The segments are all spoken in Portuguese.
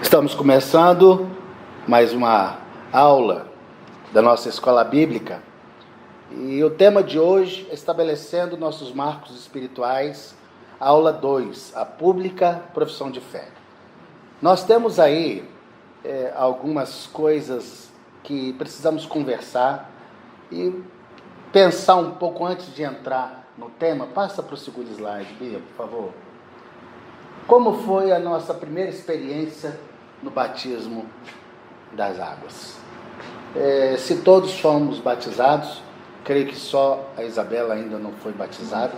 Estamos começando mais uma aula da nossa escola bíblica e o tema de hoje é estabelecendo nossos marcos espirituais, aula 2, a pública profissão de fé. Nós temos aí algumas coisas que precisamos conversar e pensar um pouco antes de entrar no tema. Passa para o segundo slide, Bia, por favor. Como foi a nossa primeira experiência no batismo das águas? Se todos fomos batizados, creio que só a Isabela ainda não foi batizada.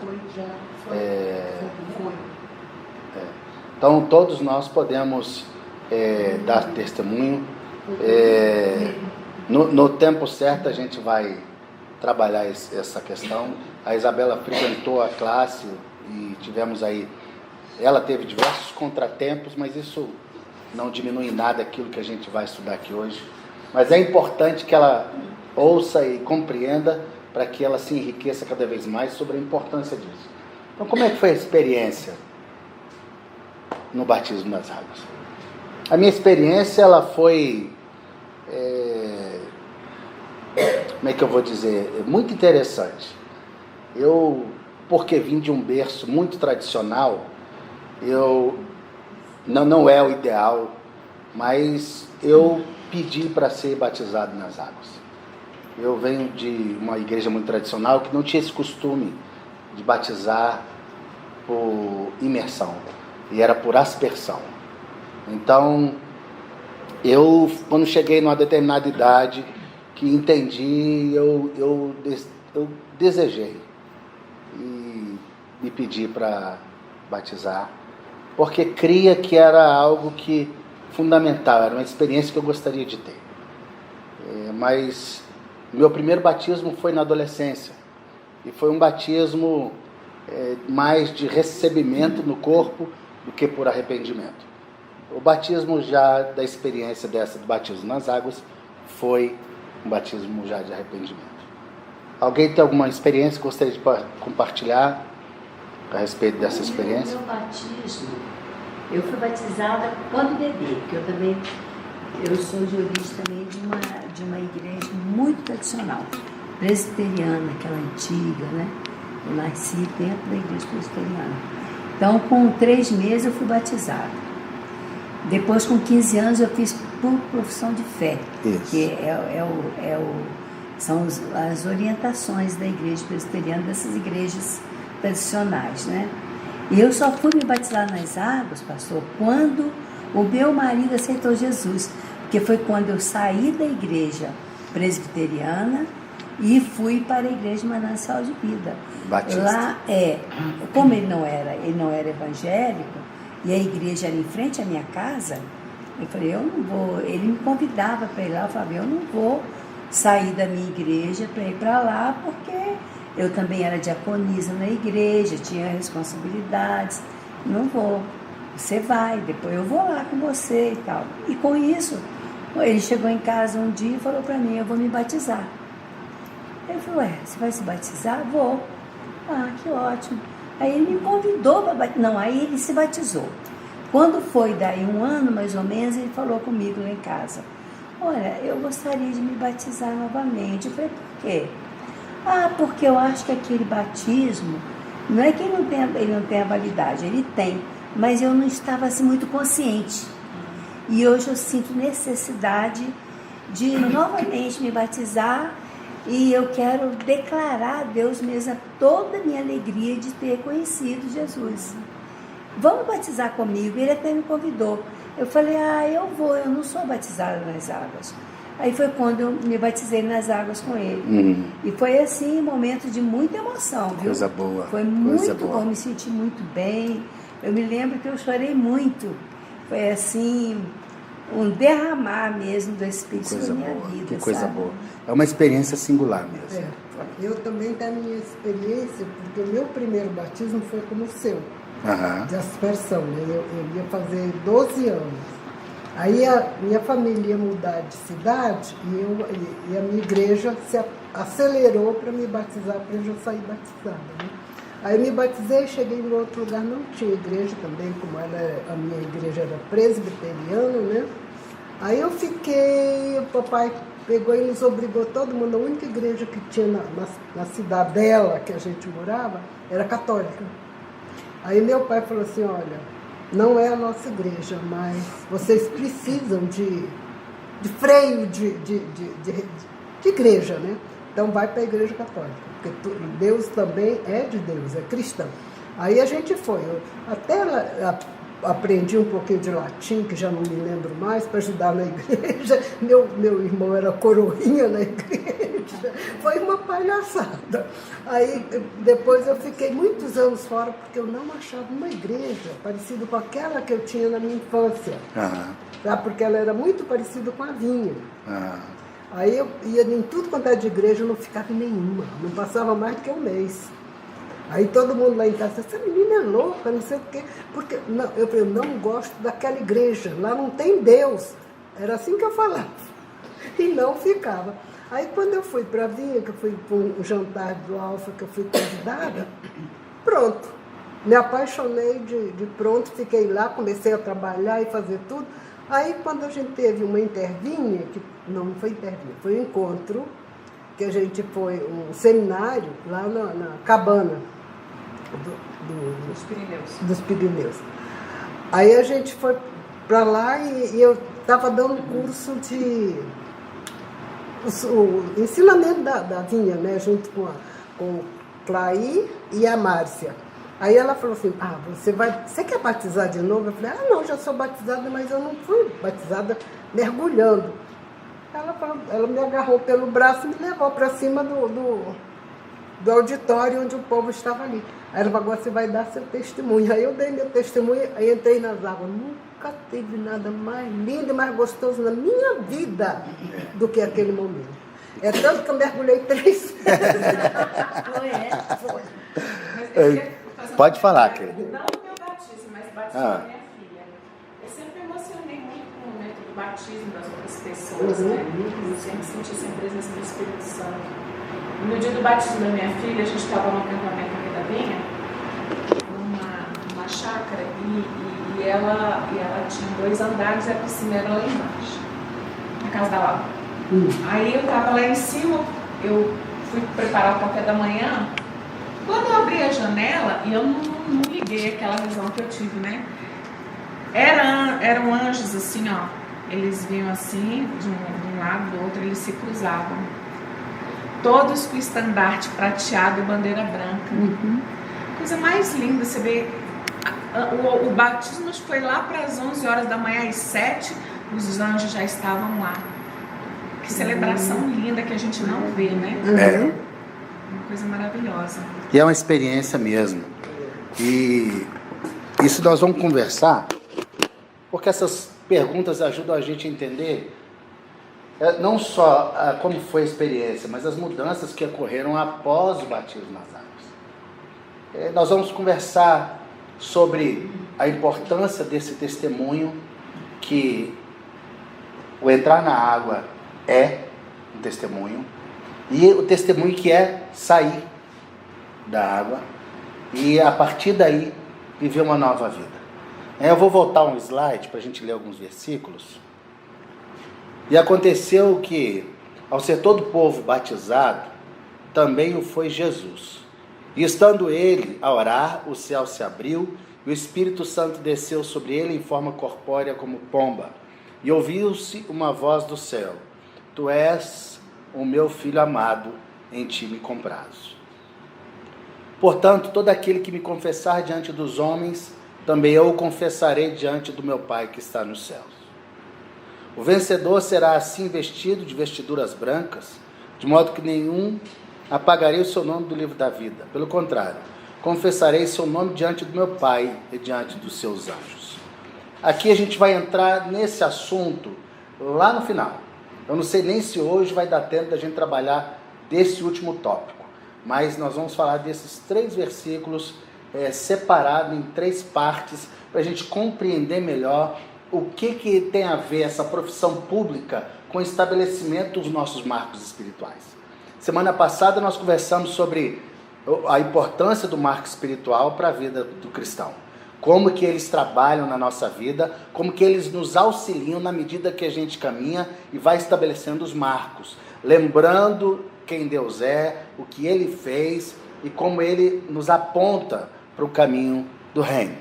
Então todos nós podemos dar testemunho. No tempo certo a gente vai trabalhar essa questão. A Isabela frequentou a classe e tivemos aí. Ela teve diversos contratempos, mas isso não diminui em nada aquilo que a gente vai estudar aqui hoje. Mas é importante que ela ouça e compreenda para que ela se enriqueça cada vez mais sobre a importância disso. Então, como é que foi a experiência no batismo nas águas? A minha experiência, ela foi, como é que eu vou dizer, muito interessante. Porque vim de um berço muito tradicional, não é o ideal, mas eu pedi para ser batizado nas águas. Eu venho de uma igreja muito tradicional que não tinha esse costume de batizar por imersão, e era por aspersão. Então, quando cheguei numa determinada idade, que entendi, eu desejei e me pedi para batizar, porque cria que era algo que fundamental, era uma experiência que eu gostaria de ter. Mas meu primeiro batismo foi na adolescência, e foi um batismo mais de recebimento no corpo do que por arrependimento. O batismo já da experiência do batismo nas águas foi um batismo já de arrependimento. Alguém tem alguma experiência que gostaria de compartilhar a respeito dessa experiência? Meu batismo, eu fui batizada quando bebê, porque eu sou de origem também de uma igreja muito tradicional, presbiteriana, aquela antiga, né? Eu nasci dentro da igreja presbiteriana. Então, com 3 meses eu fui batizada. Depois, com 15 anos, eu fiz por profissão de fé, Isso. que são as orientações da igreja presbiteriana, dessas igrejas tradicionais, né? E eu só fui me batizar nas águas, pastor, quando o meu marido aceitou Jesus, porque foi quando eu saí da igreja presbiteriana e fui para a igreja Manancial de Vida. Batista. Lá como ele não era evangélico, e a igreja era em frente à minha casa, eu falei, eu não vou, ele me convidava para ir lá, eu falava, eu não vou sair da minha igreja para ir para lá, porque eu também era diaconisa na igreja, tinha responsabilidades. Não vou. Você vai, depois eu vou lá com você e tal. E com isso, ele chegou em casa um dia e falou para mim, eu vou me batizar. Eu falei, você vai se batizar? Vou. Ah, que ótimo. Aí ele me convidou para batizar. Não, aí ele se batizou. Quando foi daí 1 ano, mais ou menos, ele falou comigo lá em casa. Olha, eu gostaria de me batizar novamente. Eu falei, por quê? Porque eu acho que aquele batismo, não é que ele não tenha validade, ele tem, mas eu não estava assim muito consciente. E hoje eu sinto necessidade de novamente me batizar e eu quero declarar a Deus mesmo toda a minha alegria de ter conhecido Jesus. Vamos batizar comigo? Ele até me convidou. Eu falei, eu vou, eu não sou batizada nas águas. Aí foi quando eu me batizei nas águas com ele. E foi assim, um momento de muita emoção, viu? Coisa boa. Foi muito bom, me senti muito bem. Eu me lembro que eu chorei muito. Foi assim, um derramar mesmo do Espírito na minha vida. Que coisa sabe? boa. É uma experiência singular mesmo. Eu também tenho a minha experiência, porque o meu primeiro batismo foi como o seu, de aspersão. Né? Eu ia fazer 12 anos. Aí a minha família ia mudar de cidade e a minha igreja se acelerou para me batizar, para eu já sair batizada. Né? Aí me batizei, cheguei em outro lugar, não tinha igreja também, como a minha igreja era presbiteriana, né? Aí eu fiquei, o papai pegou e nos obrigou, todo mundo, a única igreja que tinha na cidadela que a gente morava era católica. Aí meu pai falou assim, olha, não é a nossa igreja, mas vocês precisam de freio de igreja, né? Então vai para a igreja católica. Porque Deus também é de Deus, é cristão. Aí a gente foi. Eu até aprendi um pouquinho de latim, que já não me lembro mais, para ajudar na igreja. Meu irmão era coroinha na igreja. Foi uma palhaçada. Aí depois eu fiquei muitos anos fora, porque eu não achava uma igreja parecida com aquela que eu tinha na minha infância. Sabe? Porque ela era muito parecida com a vinha. Aí eu ia em tudo quanto era de igreja, eu não ficava em nenhuma, não passava mais do que um mês. Aí todo mundo lá em casa, essa menina é louca, não sei o quê, porque não, eu falei, não gosto daquela igreja, lá não tem Deus. Era assim que eu falava, e não ficava. Aí quando eu fui para a Vinha, que eu fui para um jantar do Alfa, que eu fui convidada, pronto, me apaixonei de pronto, fiquei lá, comecei a trabalhar e fazer tudo. Aí quando a gente teve uma intervinha, que não foi intervinha, foi um encontro, que a gente foi, um seminário lá na cabana dos Pirineus. Aí a gente foi para lá e eu estava dando curso de o ensinamento da vinha, né, junto com o Clay e a Márcia. Aí ela falou assim, você quer batizar de novo? Eu falei, não, já sou batizada, mas eu não fui batizada mergulhando. Ela me agarrou pelo braço e me levou para cima do auditório onde o povo estava ali. Aí ela falou, você vai dar seu testemunho. Aí eu dei meu testemunho, aí entrei nas águas. Nunca teve nada mais lindo e mais gostoso na minha vida do que aquele momento. É tanto que eu mergulhei 3 vezes. Foi. Pode falar, querida. Não o meu batismo, mas o batismo da minha filha. Eu sempre me emocionei muito com o momento do batismo das outras pessoas, né? Eu sempre senti essa presença do Espírito Santo. No dia do batismo da minha filha, a gente estava no acampamento aqui da Vinha, numa chácara, e ela tinha 2 andares e a piscina era lá embaixo, na casa da Laura. Aí eu estava lá em cima, eu fui preparar o café da manhã. Quando eu abri a janela, e eu não liguei aquela visão que eu tive, né? Eram anjos assim, ó. Eles vinham assim, de um lado do outro, eles se cruzavam. Todos com estandarte prateado e bandeira branca. Coisa mais linda, você vê. O batismo foi lá para as 11 horas da manhã, às 7, os anjos já estavam lá. Que celebração linda que a gente não vê, né? Uma coisa maravilhosa. E é uma experiência mesmo. E isso nós vamos conversar, porque essas perguntas ajudam a gente a entender não só como foi a experiência, mas as mudanças que ocorreram após o batismo nas águas. Nós vamos conversar sobre a importância desse testemunho, que o entrar na água é um testemunho, e o testemunho que é sair da água e a partir daí viver uma nova vida. Eu vou voltar um slide para a gente ler alguns versículos. E aconteceu que, ao ser todo o povo batizado, também o foi Jesus. E estando ele a orar, o céu se abriu e o Espírito Santo desceu sobre ele em forma corpórea como pomba. E ouviu-se uma voz do céu: Tu és o meu filho amado, em ti me comprazo. Portanto, todo aquele que me confessar diante dos homens, também eu o confessarei diante do meu Pai que está nos céus. O vencedor será assim vestido de vestiduras brancas, de modo que nenhum apagarei o seu nome do livro da vida. Pelo contrário, confessarei seu nome diante do meu Pai e diante dos seus anjos. Aqui a gente vai entrar nesse assunto lá no final. Eu não sei nem se hoje vai dar tempo da gente trabalhar desse último tópico, mas nós vamos falar desses 3 versículos separados em 3 partes, para a gente compreender melhor o que tem a ver essa profissão pública com o estabelecimento dos nossos marcos espirituais. Semana passada nós conversamos sobre a importância do marco espiritual para a vida do cristão. Como que eles trabalham na nossa vida, como que eles nos auxiliam na medida que a gente caminha e vai estabelecendo os marcos, lembrando quem Deus é, o que Ele fez e como Ele nos aponta para o caminho do reino.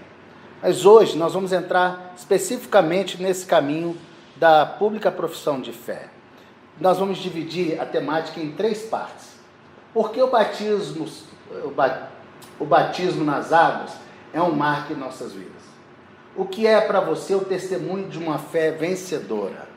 Mas hoje nós vamos entrar especificamente nesse caminho da pública profissão de fé. Nós vamos dividir a temática em 3 partes. Por que o batismo nas águas é um marco em nossas vidas? O que é para você o testemunho de uma fé vencedora?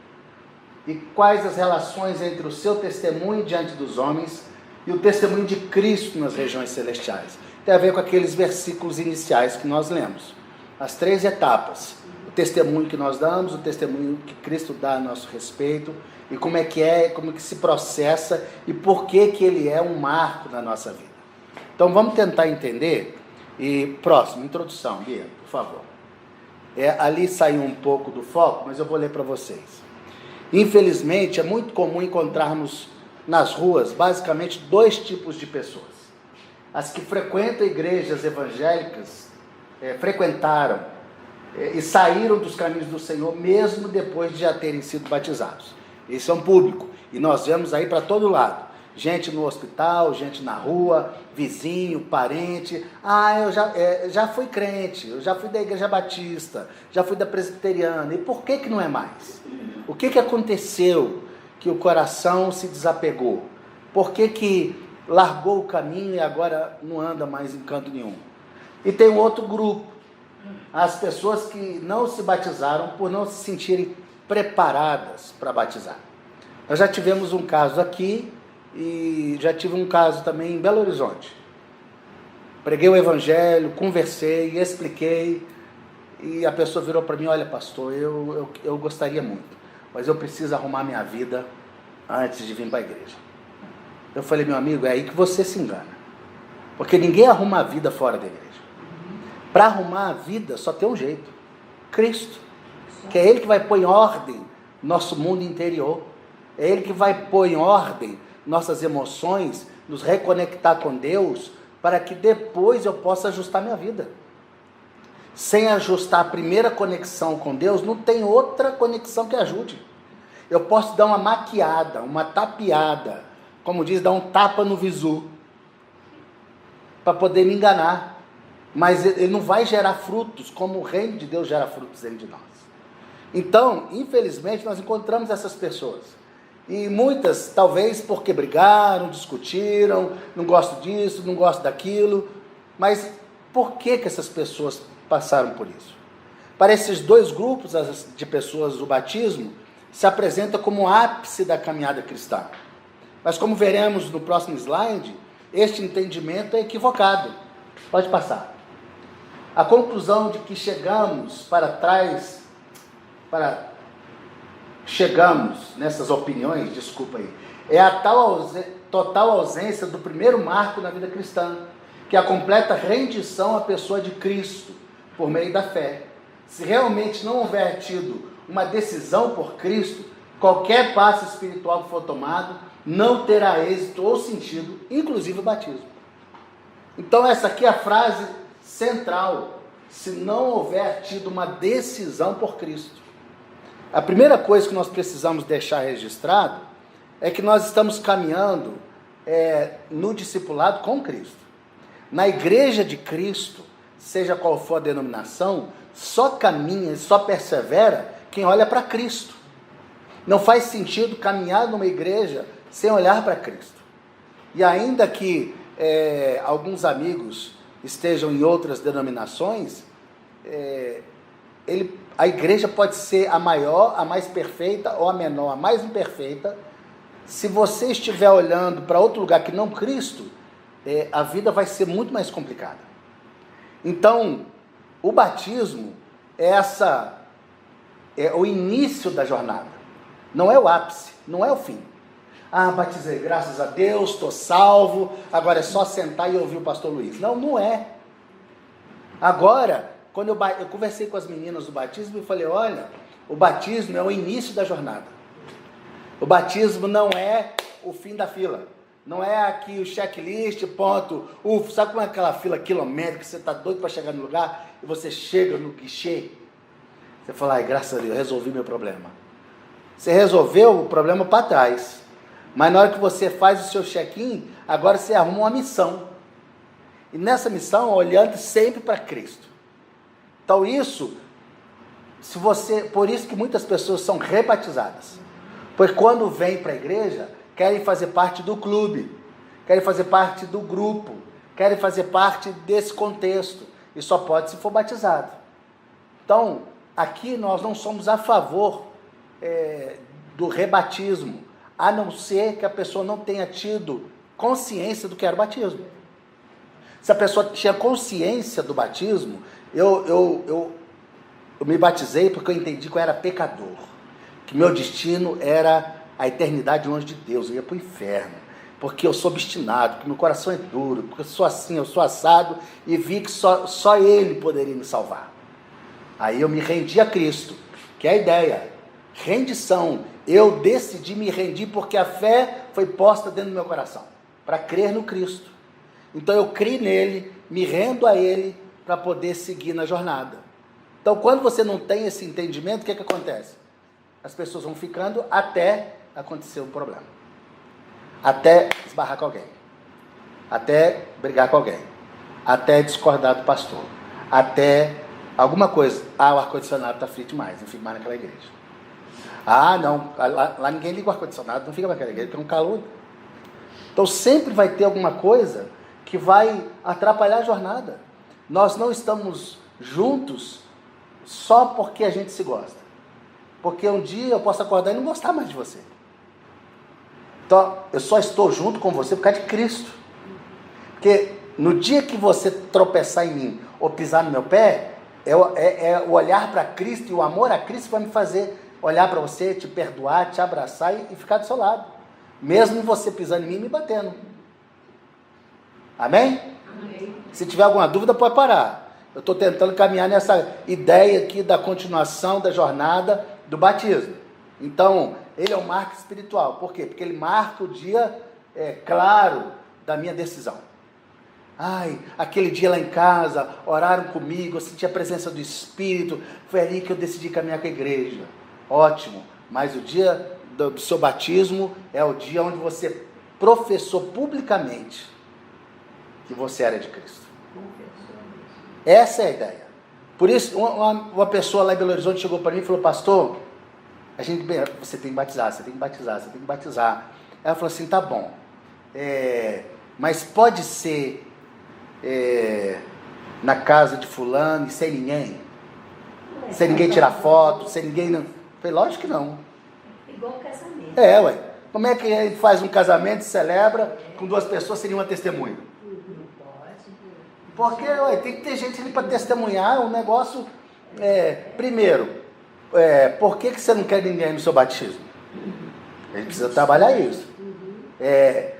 E quais as relações entre o seu testemunho diante dos homens e o testemunho de Cristo nas regiões celestiais? Tem a ver com aqueles versículos iniciais que nós lemos. As 3 etapas. O testemunho que nós damos, o testemunho que Cristo dá a nosso respeito, e como que se processa e por que ele é um marco na nossa vida. Então vamos tentar entender. E próximo, introdução, Bia, por favor. Ali saiu um pouco do foco, mas eu vou ler para vocês. Infelizmente, é muito comum encontrarmos nas ruas, basicamente, 2 tipos de pessoas. As que frequentam igrejas evangélicas, frequentaram e saíram dos caminhos do Senhor, mesmo depois de já terem sido batizados. Esse é um público, e nós vemos aí para todo lado. Gente no hospital, gente na rua, vizinho, parente. Eu já fui crente, eu já fui da igreja batista, já fui da presbiteriana. E por que não é mais? O que aconteceu que o coração se desapegou? Por que largou o caminho e agora não anda mais em canto nenhum? E tem um outro grupo, as pessoas que não se batizaram por não se sentirem preparadas para batizar. Nós já tivemos um caso aqui, e já tive um caso também em Belo Horizonte. Preguei o evangelho, conversei, expliquei, e a pessoa virou para mim: olha, pastor, eu gostaria muito, mas eu preciso arrumar minha vida antes de vir para a igreja. Eu falei: meu amigo, é aí que você se engana, porque ninguém arruma a vida fora da igreja. Para arrumar a vida só tem um jeito: Cristo, que é Ele que vai pôr em ordem nosso mundo interior, é Ele que vai pôr em ordem nossas emoções, nos reconectar com Deus, para que depois eu possa ajustar minha vida. Sem ajustar a primeira conexão com Deus, não tem outra conexão que ajude. Eu posso dar uma maquiada, uma tapeada, como diz, dar um tapa no visu, para poder me enganar, mas ele não vai gerar frutos, como o reino de Deus gera frutos dentro de nós. Então, infelizmente, nós encontramos essas pessoas. E muitas, talvez porque brigaram, discutiram, não gosto disso, não gosto daquilo. Mas por que essas pessoas passaram por isso? Para esses 2 grupos de pessoas, o batismo se apresenta como o ápice da caminhada cristã. Mas como veremos no próximo slide, este entendimento é equivocado. Pode passar. A conclusão de que chegamos nessas opiniões, desculpa aí, é a total ausência do primeiro marco na vida cristã, que é a completa rendição à pessoa de Cristo, por meio da fé. Se realmente não houver tido uma decisão por Cristo, qualquer passo espiritual que for tomado não terá êxito ou sentido, inclusive o batismo. Então essa aqui é a frase central: se não houver tido uma decisão por Cristo. A primeira coisa que nós precisamos deixar registrado é que nós estamos caminhando no discipulado com Cristo. Na igreja de Cristo, seja qual for a denominação, só caminha, só persevera quem olha para Cristo. Não faz sentido caminhar numa igreja sem olhar para Cristo. E ainda que alguns amigos estejam em outras denominações, a igreja pode ser a maior, a mais perfeita, ou a menor, a mais imperfeita. Se você estiver olhando para outro lugar que não Cristo, a vida vai ser muito mais complicada. Então, o batismo é o início da jornada, não é o ápice, não é o fim. Batizei, graças a Deus, estou salvo, agora é só sentar e ouvir o pastor Luiz. Não é. Agora, quando eu conversei com as meninas do batismo, eu falei: olha, o batismo é o início da jornada. O batismo não é o fim da fila. Não é aqui o checklist, ponto. Sabe como é aquela fila quilométrica, você está doido para chegar no lugar e você chega no guichê? Você fala, ai, graças a Deus, resolvi meu problema. Você resolveu o problema para trás. Mas na hora que você faz o seu check-in, agora você arruma uma missão. E nessa missão, olhando sempre para Cristo. Então por isso que muitas pessoas são rebatizadas. Pois quando vêm para a igreja, querem fazer parte do clube, querem fazer parte do grupo, querem fazer parte desse contexto. E só pode se for batizado. Então, aqui nós não somos a favor do rebatismo, a não ser que a pessoa não tenha tido consciência do que era o batismo. Se a pessoa tinha consciência do batismo, eu me batizei porque eu entendi que eu era pecador, que meu destino era a eternidade longe de Deus, eu ia para o inferno, porque eu sou obstinado, porque meu coração é duro, porque eu sou assim, eu sou assado, e vi que só Ele poderia me salvar. Aí eu me rendi a Cristo, que é a ideia, rendição. Eu decidi me rendir porque a fé foi posta dentro do meu coração, para crer no Cristo. Então eu criei nele, me rendo a ele para poder seguir na jornada. Então quando você não tem esse entendimento, o que acontece? As pessoas vão ficando até acontecer um problema. Até esbarrar com alguém. Até brigar com alguém. Até discordar do pastor. Até alguma coisa. O ar-condicionado está frio demais, não fico mais naquela igreja. Não, lá ninguém liga o ar-condicionado, não fica naquela igreja, tem um calor. Então sempre vai ter alguma coisa que vai atrapalhar a jornada. Nós não estamos juntos só porque a gente se gosta. Porque um dia eu posso acordar e não gostar mais de você. Então, eu só estou junto com você por causa de Cristo. Porque no dia que você tropeçar em mim ou pisar no meu pé, é o olhar para Cristo e o amor a Cristo vai me fazer olhar para você, te perdoar, te abraçar e ficar do seu lado. Mesmo você pisando em mim e me batendo. Amém? Amém. Se tiver alguma dúvida, pode parar. Eu estou tentando caminhar nessa ideia aqui da continuação da jornada do batismo. Então, ele é um marco espiritual. Por quê? Porque ele marca o dia claro da minha decisão. Aquele dia lá em casa, oraram comigo, eu senti a presença do Espírito, foi ali que eu decidi caminhar com a igreja. Ótimo, mas o dia do seu batismo é o dia onde você professou publicamente que você era de Cristo. Essa é a ideia. Por isso, uma pessoa lá em Belo Horizonte chegou para mim e falou, pastor, você tem que batizar, você tem que batizar, você tem que batizar. Ela falou assim, tá bom, mas pode ser na casa de fulano e sem ninguém? Sem ninguém tirar foto, sem ninguém... Eu falei, lógico que não. Igual casamento. Ué. Como é que a gente faz um casamento e celebra com duas pessoas sem nenhuma testemunha? Porque tem que ter gente ali para testemunhar um negócio. Primeiro, por que você não quer ninguém no seu batismo? A gente precisa trabalhar isso.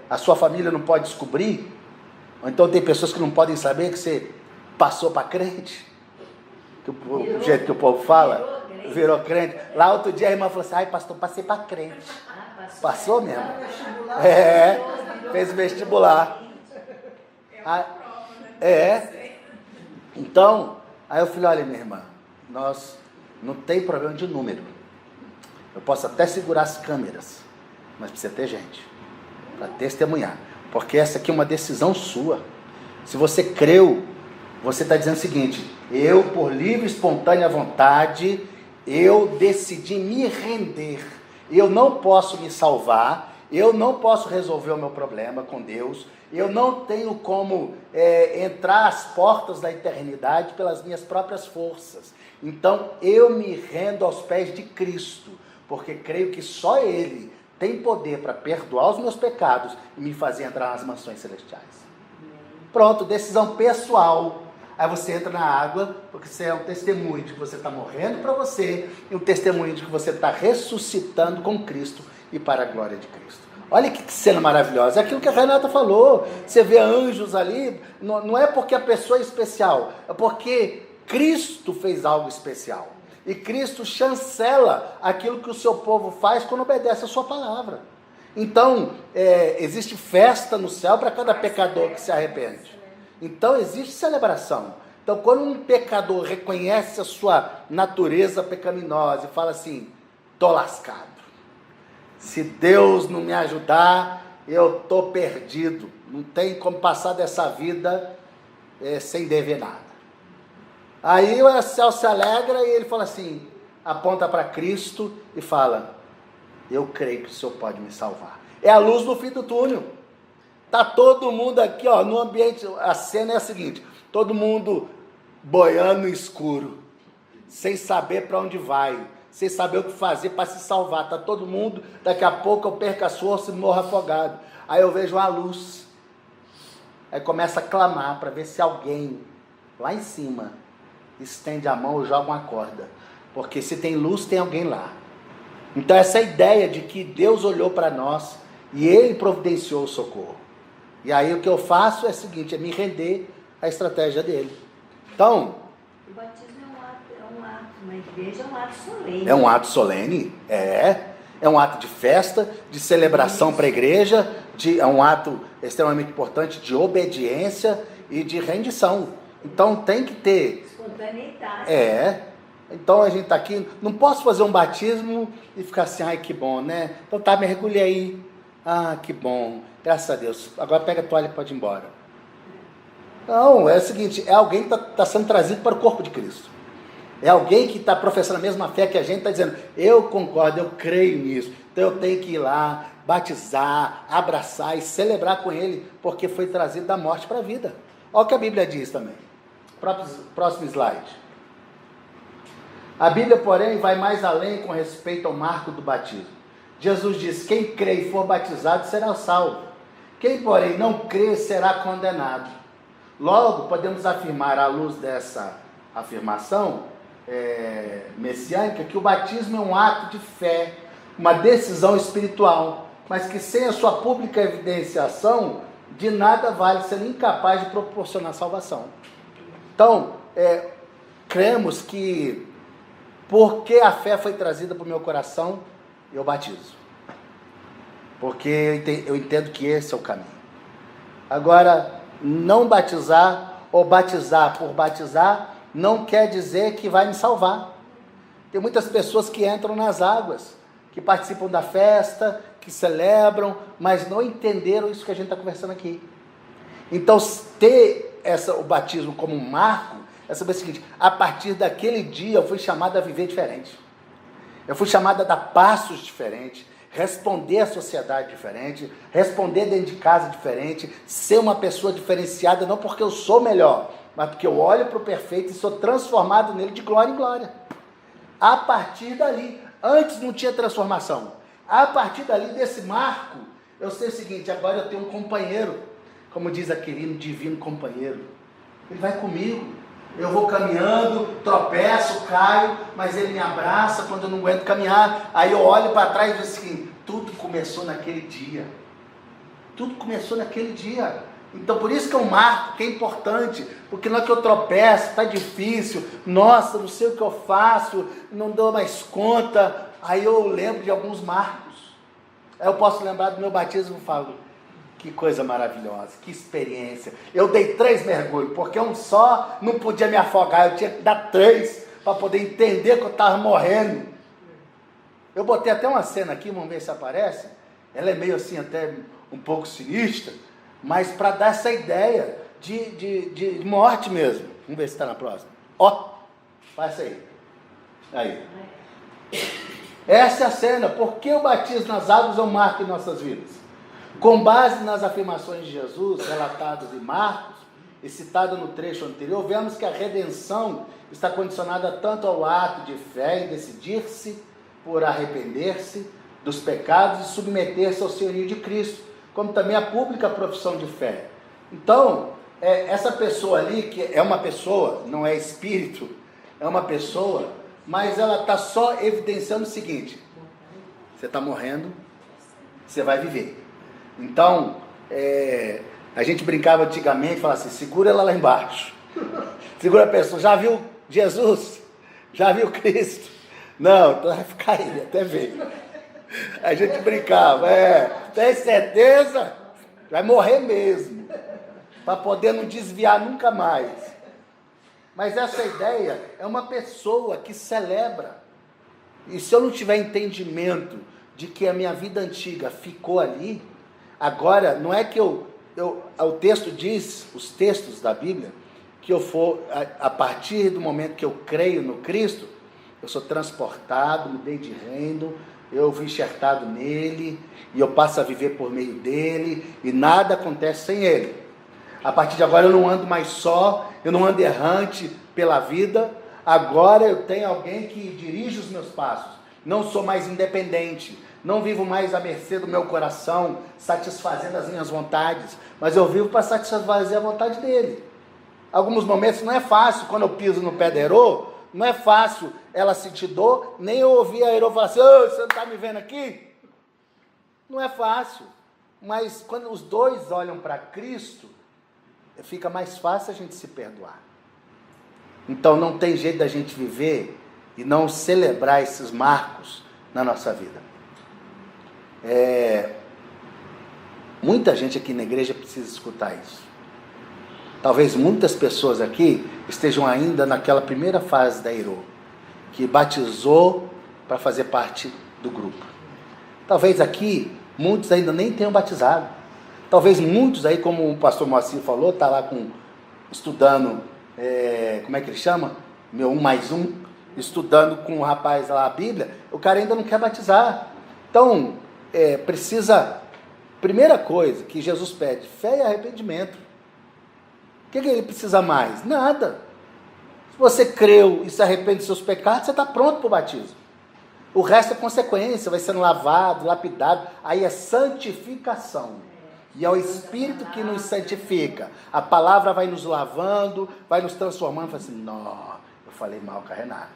A sua família não pode descobrir? Ou então tem pessoas que não podem saber que você passou para crente? Do jeito que o povo fala, virou crente. Lá outro dia a irmã falou assim, pastor, passei para crente. Passou mesmo? Fez vestibular. Então, aí eu falei, olha minha irmã, nós não tem problema de número. Eu posso até segurar as câmeras, mas precisa ter gente para testemunhar. Porque essa aqui é uma decisão sua. Se você creu, você está dizendo o seguinte, eu por livre e espontânea vontade, eu decidi me render. Eu não posso me salvar, eu não posso resolver o meu problema com Deus, eu não tenho como entrar às portas da eternidade pelas minhas próprias forças. Então eu me rendo aos pés de Cristo, porque creio que só Ele tem poder para perdoar os meus pecados e me fazer entrar nas mansões celestiais. Pronto, decisão pessoal. Aí você entra na água, porque você é um testemunho de que você está morrendo para você, e um testemunho de que você está ressuscitando com Cristo e para a glória de Cristo. Olha que cena maravilhosa, é aquilo que a Renata falou, você vê anjos ali, não é porque a pessoa é especial, é porque Cristo fez algo especial. E Cristo chancela aquilo que o seu povo faz quando obedece a sua palavra. Então, existe festa no céu para cada pecador que se arrepende. Então, existe celebração. Então, quando um pecador reconhece a sua natureza pecaminosa e fala assim, tô lascado. Se Deus não me ajudar, eu tô perdido. Não tem como passar dessa vida sem dever nada. Aí o céu se alegra e ele fala assim, aponta para Cristo e fala, eu creio que o Senhor pode me salvar. É a luz no fim do túnel. Está todo mundo aqui, ó, no ambiente, a cena é a seguinte, todo mundo boiando no escuro, sem saber para onde vai, sem saber o que fazer para se salvar. Está todo mundo, daqui a pouco eu perco as forças e morro afogado. Aí eu vejo uma luz, aí começa a clamar para ver se alguém lá em cima estende a mão ou joga uma corda, porque se tem luz tem alguém lá. Então essa ideia de que Deus olhou para nós e Ele providenciou o socorro. E aí o que eu faço é o seguinte, é me render à estratégia dele. Então, o batismo é um ato, uma igreja é um ato solene. É um ato solene, é um ato de festa, de celebração para a igreja, é um ato extremamente importante de obediência e de rendição. Então tem que ter espontaneidade. Então a gente está aqui, não posso fazer um batismo e ficar assim, ai que bom, né? Então tá, mergulhe aí. Ah, que bom, graças a Deus. Agora pega a toalha e pode ir embora. Não, é o seguinte, é alguém que está sendo trazido para o corpo de Cristo. É alguém que está professando a mesma fé que a gente, está dizendo, eu concordo, eu creio nisso. Então eu tenho que ir lá, batizar, abraçar e celebrar com ele, porque foi trazido da morte para a vida. Olha o que a Bíblia diz também. Próximo slide. A Bíblia, porém, vai mais além com respeito ao marco do batismo. Jesus diz, quem crê e for batizado será salvo. Quem, porém, não crê será condenado. Logo, podemos afirmar, à luz dessa afirmação messiânica, que o batismo é um ato de fé, uma decisão espiritual, mas que sem a sua pública evidenciação, de nada vale, sendo incapaz de proporcionar salvação. Então, cremos que, porque a fé foi trazida para o meu coração, eu batizo. Porque eu entendo que esse é o caminho. Agora, não batizar ou batizar por batizar não quer dizer que vai me salvar. Tem muitas pessoas que entram nas águas, que participam da festa, que celebram, mas não entenderam isso que a gente está conversando aqui. Então, ter o batismo como um marco é saber o seguinte, a partir daquele dia eu fui chamado a viver diferente. Eu fui chamado a dar passos diferentes, responder à sociedade diferente, responder dentro de casa diferente, ser uma pessoa diferenciada, não porque eu sou melhor, mas porque eu olho para o perfeito e sou transformado nele de glória em glória. A partir dali, antes não tinha transformação. A partir dali, desse marco, eu sei o seguinte, agora eu tenho um companheiro, como diz aquele divino companheiro. Ele vai comigo. Eu vou caminhando, tropeço, caio, mas ele me abraça quando eu não aguento caminhar. Aí eu olho para trás e digo assim, tudo começou naquele dia. Tudo começou naquele dia. Então por isso que é um marco, que é importante, porque na hora que eu tropeço, está difícil, nossa, não sei o que eu faço, não dou mais conta, aí eu lembro de alguns marcos. Aí eu posso lembrar do meu batismo e falo, que coisa maravilhosa, que experiência. Eu dei 3 mergulhos, porque um só não podia me afogar, eu tinha que dar 3 para poder entender que eu estava morrendo. Eu botei até uma cena aqui, vamos ver se aparece. Ela é meio assim, até um pouco sinistra, mas para dar essa ideia de morte mesmo. Vamos ver se está na próxima. Ó, faz aí. Aí. Essa é a cena. Por que o batismo nas águas é um marco em nossas vidas? Com base nas afirmações de Jesus, relatadas em Marcos, e citada no trecho anterior, vemos que a redenção está condicionada tanto ao ato de fé em decidir-se por arrepender-se dos pecados e submeter-se ao senhorio de Cristo, como também a pública profissão de fé. Então, essa pessoa ali, que é uma pessoa, não é espírito, é uma pessoa, mas ela está só evidenciando o seguinte, você está morrendo, você vai viver. Então, a gente brincava antigamente, falava assim, segura ela lá embaixo, segura a pessoa, já viu Jesus? Já viu Cristo? Não, então vai ficar aí, até ver. A gente brincava, tem certeza? Vai morrer mesmo, para poder não desviar nunca mais. Mas essa ideia é uma pessoa que celebra. E se eu não tiver entendimento de que a minha vida antiga ficou ali, agora não é que o texto diz, os textos da Bíblia, que eu for, a partir do momento que eu creio no Cristo, eu sou transportado, mudei de reino, eu fui enxertado nele, e eu passo a viver por meio dele, e nada acontece sem ele. A partir de agora eu não ando mais só, eu não ando errante pela vida, agora eu tenho alguém que dirige os meus passos, não sou mais independente, não vivo mais à mercê do meu coração, satisfazendo as minhas vontades, mas eu vivo para satisfazer a vontade dele. Alguns momentos não é fácil, quando eu piso no pé da Herô, não é fácil ela sentir dor, nem eu ouvir a Herô falar assim, você não está me vendo aqui? Não é fácil, mas quando os dois olham para Cristo, fica mais fácil a gente se perdoar. Então não tem jeito da gente viver e não celebrar esses marcos na nossa vida. Muita gente aqui na igreja precisa escutar isso. Talvez muitas pessoas aqui estejam ainda naquela primeira fase da Herô, que batizou para fazer parte do grupo. Talvez aqui muitos ainda nem tenham batizado. Talvez muitos aí, como o pastor Moacir falou, está lá estudando, como é que ele chama? Meu 1+1, estudando com o rapaz lá a Bíblia, o cara ainda não quer batizar. Então, precisa, primeira coisa que Jesus pede, fé e arrependimento. O que ele precisa mais? Nada. Se você creu e se arrepende dos seus pecados, você está pronto para o batismo. O resto é consequência, vai sendo lavado, lapidado, aí é santificação. E é o Espírito que nos santifica. A palavra vai nos lavando, vai nos transformando. Fala assim, não, eu falei mal com a Renata.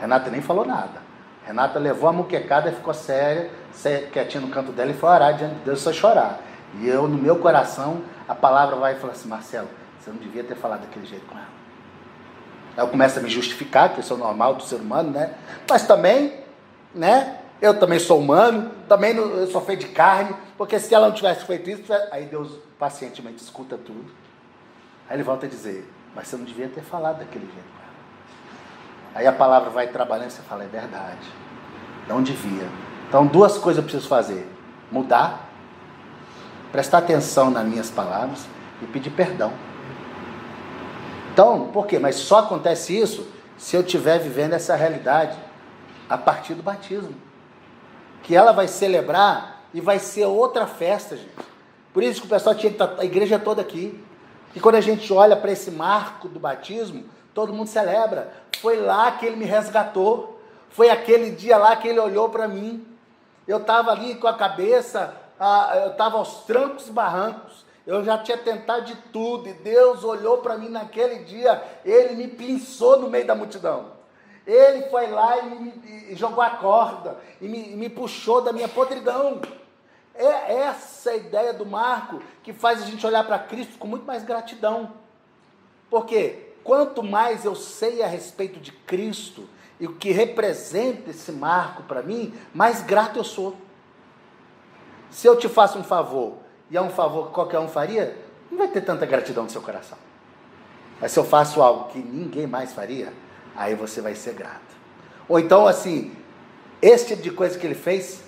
Renata nem falou nada. Renata levou a muquecada e ficou séria, quietinha no canto dela e foi orar diante de Deus, só chorar. E eu, no meu coração, a palavra vai e fala assim, Marcelo, você não devia ter falado daquele jeito com ela. Aí eu começo a me justificar, que isso é o normal do ser humano, né? Mas também, né? Eu também sou humano, também eu sou feito de carne, porque se ela não tivesse feito isso, aí Deus pacientemente escuta tudo. Aí ele volta a dizer, mas você não devia ter falado daquele jeito com ela. Aí a palavra vai trabalhando e você fala, é verdade, não devia. Então 2 coisas eu preciso fazer, mudar, prestar atenção nas minhas palavras e pedir perdão. Então, por quê? Mas só acontece isso se eu estiver vivendo essa realidade a partir do batismo. Que ela vai celebrar e vai ser outra festa, gente. Por isso que o pessoal tinha que estar, a igreja toda aqui. E quando a gente olha para esse marco do batismo, todo mundo celebra. Foi lá que ele me resgatou. Foi aquele dia lá que ele olhou para mim. Eu estava ali com a cabeça... eu estava aos trancos e barrancos, eu já tinha tentado de tudo, e Deus olhou para mim naquele dia, ele me pinçou no meio da multidão, ele foi lá e jogou a corda, e me puxou da minha podridão. É essa a ideia do marco, que faz a gente olhar para Cristo com muito mais gratidão, porque quanto mais eu sei a respeito de Cristo, e o que representa esse marco para mim, mais grato eu sou. Se eu te faço um favor, e é um favor que qualquer um faria, não vai ter tanta gratidão no seu coração. Mas se eu faço algo que ninguém mais faria, aí você vai ser grato. Ou então, assim, esse tipo de coisa que ele fez,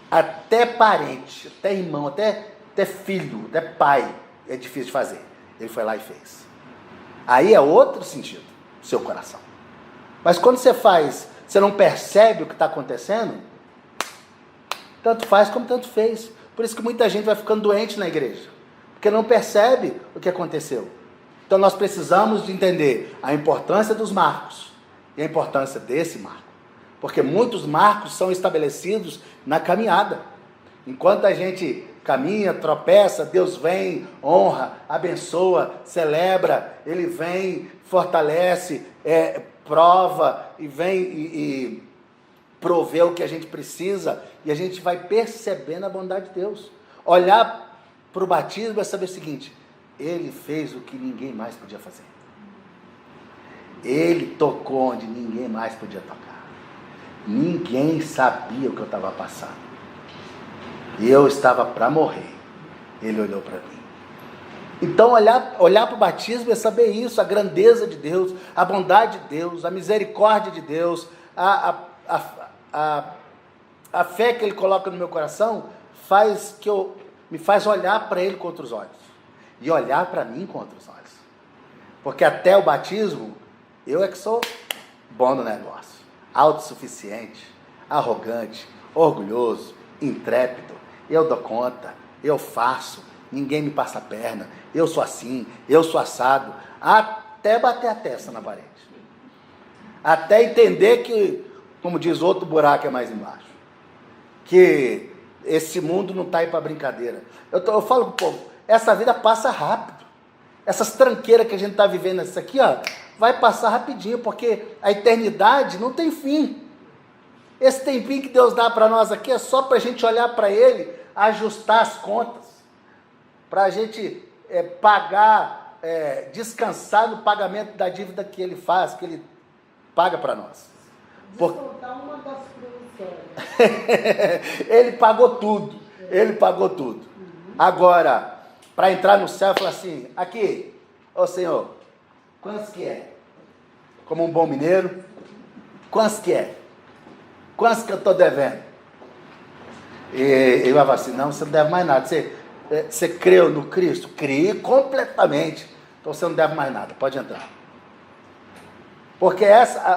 até parente, até irmão, até filho, até pai, é difícil de fazer. Ele foi lá e fez. Aí é outro sentido, seu coração. Mas quando você faz, você não percebe o que está acontecendo, tanto faz como tanto fez. Por isso que muita gente vai ficando doente na igreja, porque não percebe o que aconteceu. Então nós precisamos de entender a importância dos marcos e a importância desse marco, porque muitos marcos são estabelecidos na caminhada. Enquanto a gente caminha, tropeça, Deus vem, honra, abençoa, celebra, Ele vem, fortalece, prova e vem e prover o que a gente precisa, e a gente vai percebendo a bondade de Deus. Olhar para o batismo é saber o seguinte, ele fez o que ninguém mais podia fazer. Ele tocou onde ninguém mais podia tocar. Ninguém sabia o que eu estava passando. E eu estava para morrer. Ele olhou para mim. Então, olhar para o batismo é saber isso, a grandeza de Deus, a bondade de Deus, a misericórdia de Deus, a fé que Ele coloca no meu coração, me faz olhar para Ele com outros olhos. E olhar para mim com outros olhos. Porque até o batismo, eu é que sou bom no negócio. Autossuficiente, arrogante, orgulhoso, intrépido. Eu dou conta, eu faço, ninguém me passa a perna, eu sou assim, eu sou assado, até bater a testa na parede. Até entender que, como diz outro, buraco é mais embaixo. Que esse mundo não está aí para brincadeira. Eu falo para o povo, essa vida passa rápido. Essas tranqueiras que a gente está vivendo, isso aqui, ó, vai passar rapidinho, porque a eternidade não tem fim. Esse tempinho que Deus dá para nós aqui é só para a gente olhar para Ele, ajustar as contas, para a gente pagar, descansar no pagamento da dívida que Ele faz, que Ele paga para nós. Descontar uma das produções. Ele pagou tudo, Ele pagou tudo. Agora, para entrar no céu, falar assim, aqui, ô Senhor, quantos que é? Como um bom mineiro, quantos que é? Quantos que eu estou devendo? E ele vai falar assim, não, você não deve mais nada. Você creu no Cristo? Criei completamente. Então você não deve mais nada, pode entrar. Porque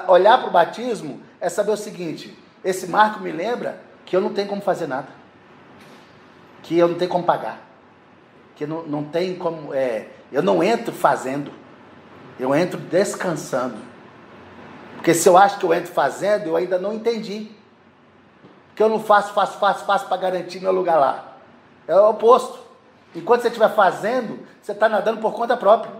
olhar para o batismo é saber o seguinte, esse marco me lembra que eu não tenho como fazer nada. Que eu não tenho como pagar. Que não tem como... eu não entro fazendo. Eu entro descansando. Porque se eu acho que eu entro fazendo, eu ainda não entendi. Porque eu não faço para garantir meu lugar lá. É o oposto. Enquanto você estiver fazendo, você está nadando por conta própria.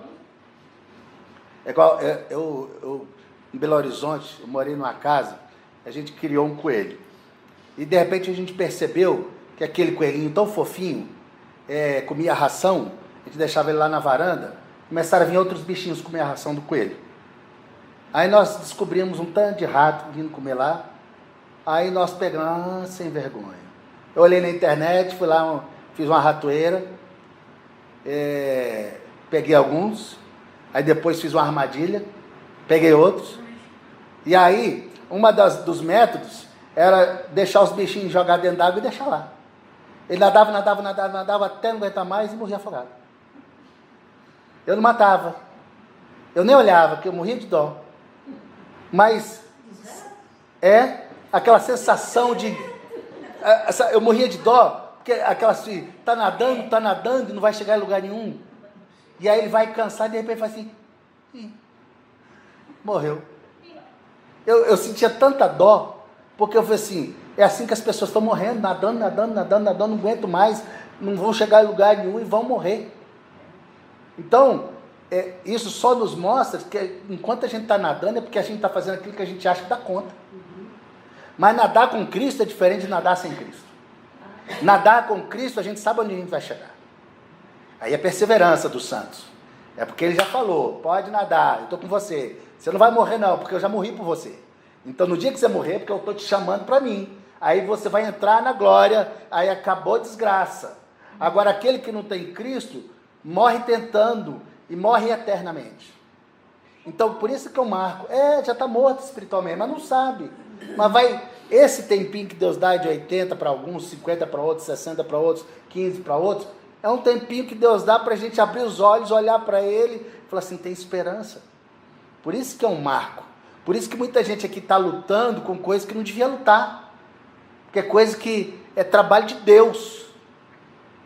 É igual, eu em Belo Horizonte, eu morei numa casa, a gente criou um coelho. E de repente a gente percebeu que aquele coelhinho tão fofinho, comia ração, a gente deixava ele lá na varanda, começaram a vir outros bichinhos comer a ração do coelho. Aí nós descobrimos um tanto de rato vindo comer lá. Aí nós pegamos, sem vergonha. Eu olhei na internet, fui lá, fiz uma ratoeira, peguei alguns, aí depois fiz uma armadilha, peguei outros. E aí, dos métodos era deixar os bichinhos jogar dentro d'água e deixar lá. Ele nadava até não aguentar mais e morria afogado. Eu não matava, eu nem olhava, porque eu morria de dó. Mas aquela sensação de... eu morria de dó, porque aquela assim, tá nadando e não vai chegar em lugar nenhum. E aí ele vai cansar e de repente faz assim, morreu. Eu sentia tanta dó, porque eu falei assim, é assim que as pessoas estão morrendo, nadando, não aguento mais, não vão chegar em lugar nenhum e vão morrer. Então, isso só nos mostra que enquanto a gente está nadando é porque a gente está fazendo aquilo que a gente acha que dá conta. Mas nadar com Cristo é diferente de nadar sem Cristo. Nadar com Cristo a gente sabe onde a gente vai chegar. Aí é perseverança dos santos. É porque ele já falou, pode nadar, eu estou com você. Você não vai morrer não, porque eu já morri por você. Então no dia que você morrer, porque eu estou te chamando para mim. Aí você vai entrar na glória, aí acabou a desgraça. Agora aquele que não tem Cristo, morre tentando e morre eternamente. Então por isso que eu marco, já está morto espiritualmente, mas não sabe. Mas esse tempinho que Deus dá de 80 para alguns, 50 para outros, 60 para outros, 15 para outros, é um tempinho que Deus dá para a gente abrir os olhos, olhar para Ele e falar assim, tem esperança. Por isso que é um marco. Por isso que muita gente aqui está lutando com coisas que não devia lutar. Porque é coisa que é trabalho de Deus.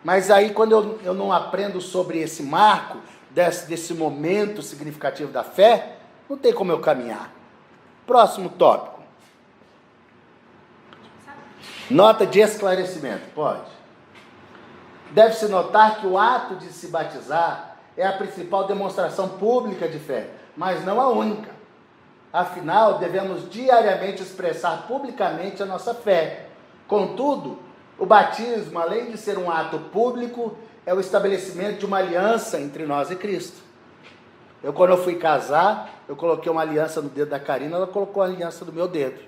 Mas aí quando eu não aprendo sobre esse marco, desse momento significativo da fé, não tem como eu caminhar. Próximo tópico. Nota de esclarecimento, pode. Deve-se notar que o ato de se batizar é a principal demonstração pública de fé, mas não a única. Afinal, devemos diariamente expressar publicamente a nossa fé. Contudo, o batismo, além de ser um ato público, é o estabelecimento de uma aliança entre nós e Cristo. Quando eu fui casar, eu coloquei uma aliança no dedo da Karina, ela colocou a aliança no meu dedo.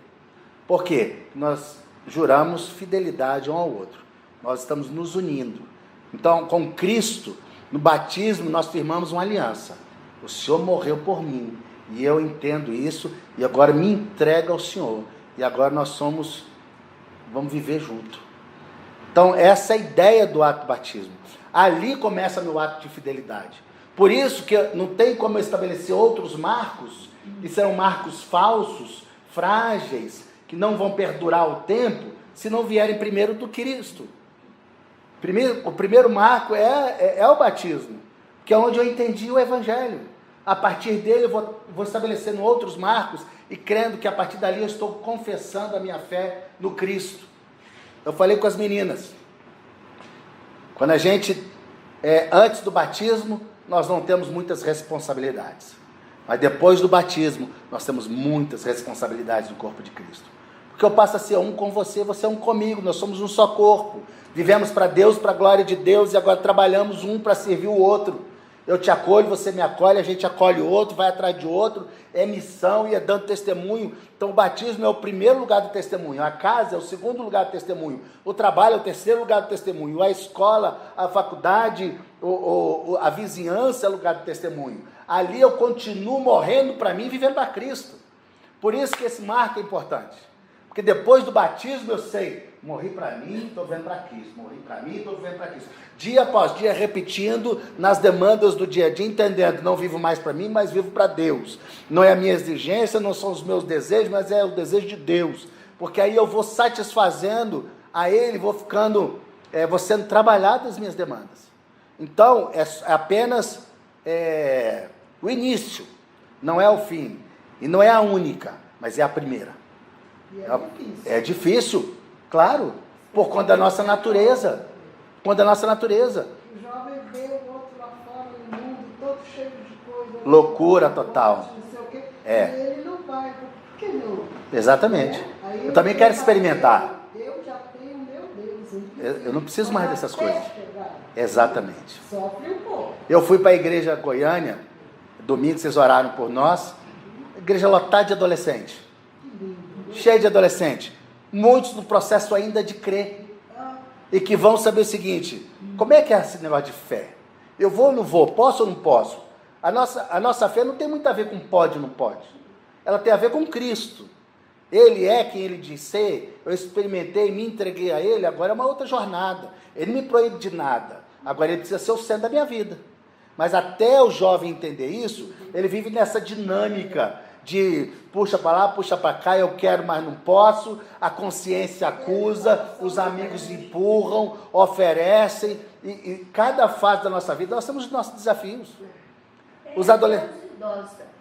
Por quê? Nós juramos fidelidade um ao outro. Nós estamos nos unindo. Então, com Cristo, no batismo, nós firmamos uma aliança. O Senhor morreu por mim. E eu entendo isso. E agora me entrego ao Senhor. E agora nós vamos viver junto. Então, essa é a ideia do ato do batismo. Ali começa meu ato de fidelidade. Por isso que não tem como eu estabelecer outros marcos, que serão marcos falsos, frágeis, que não vão perdurar o tempo, se não vierem primeiro do Cristo. O primeiro marco é o batismo, que é onde eu entendi o Evangelho. A partir dele eu vou estabelecendo outros marcos e crendo que a partir dali eu estou confessando a minha fé no Cristo. Eu falei com as meninas, quando a gente, antes do batismo, nós não temos muitas responsabilidades. Mas depois do batismo, nós temos muitas responsabilidades no corpo de Cristo. Porque eu passo a ser um com você, você é um comigo, nós somos um só corpo. Vivemos para Deus, para a glória de Deus, e agora trabalhamos um para servir o outro. Eu te acolho, você me acolhe, a gente acolhe o outro, vai atrás de outro, é missão e é dando testemunho. Então o batismo é o primeiro lugar do testemunho, a casa é o segundo lugar do testemunho, o trabalho é o terceiro lugar do testemunho, a escola, a faculdade, a vizinhança é o lugar do testemunho. Ali eu continuo morrendo para mim, vivendo para Cristo. Por isso que esse marco é importante. Porque depois do batismo eu sei, morri para mim, estou vivendo para Cristo. Morri para mim, estou vivendo para Cristo. Dia após dia, repetindo nas demandas do dia a dia, entendendo, não vivo mais para mim, mas vivo para Deus. Não é a minha exigência, não são os meus desejos, mas é o desejo de Deus. Porque aí eu vou satisfazendo a Ele, vou sendo trabalhado as minhas demandas. Então, é apenas o início, não é o fim. E não é a única, mas é a primeira. É difícil, claro, por conta da nossa natureza. Por conta da nossa natureza. O jovem vê o outro lá fora no mundo, todo cheio de coisa. Loucura total. Não sei o quê, e ele não vai. Por que não? Exatamente. Eu também quero experimentar. Eu já tenho meu Deus. Eu não preciso mais dessas coisas. Chegar. Exatamente. Sofre um pouco. Eu fui para a igreja Goiânia, domingo vocês oraram por nós, igreja lotada de adolescente. Cheio de adolescente, muitos no processo ainda de crer, e que vão saber o seguinte, como é que é esse negócio de fé? Eu vou ou não vou? Posso ou não posso? A nossa fé não tem muito a ver com pode ou não pode, ela tem a ver com Cristo. Ele é quem Ele diz ser, eu experimentei, me entreguei a Ele, agora é uma outra jornada. Ele não me proíbe de nada, agora Ele precisa ser o centro da minha vida. Mas até o jovem entender isso, ele vive nessa dinâmica de puxa para lá, puxa para cá, eu quero, mas não posso, a consciência acusa, os amigos empurram, oferecem, e cada fase da nossa vida, nós temos os nossos desafios. Os adolescentes...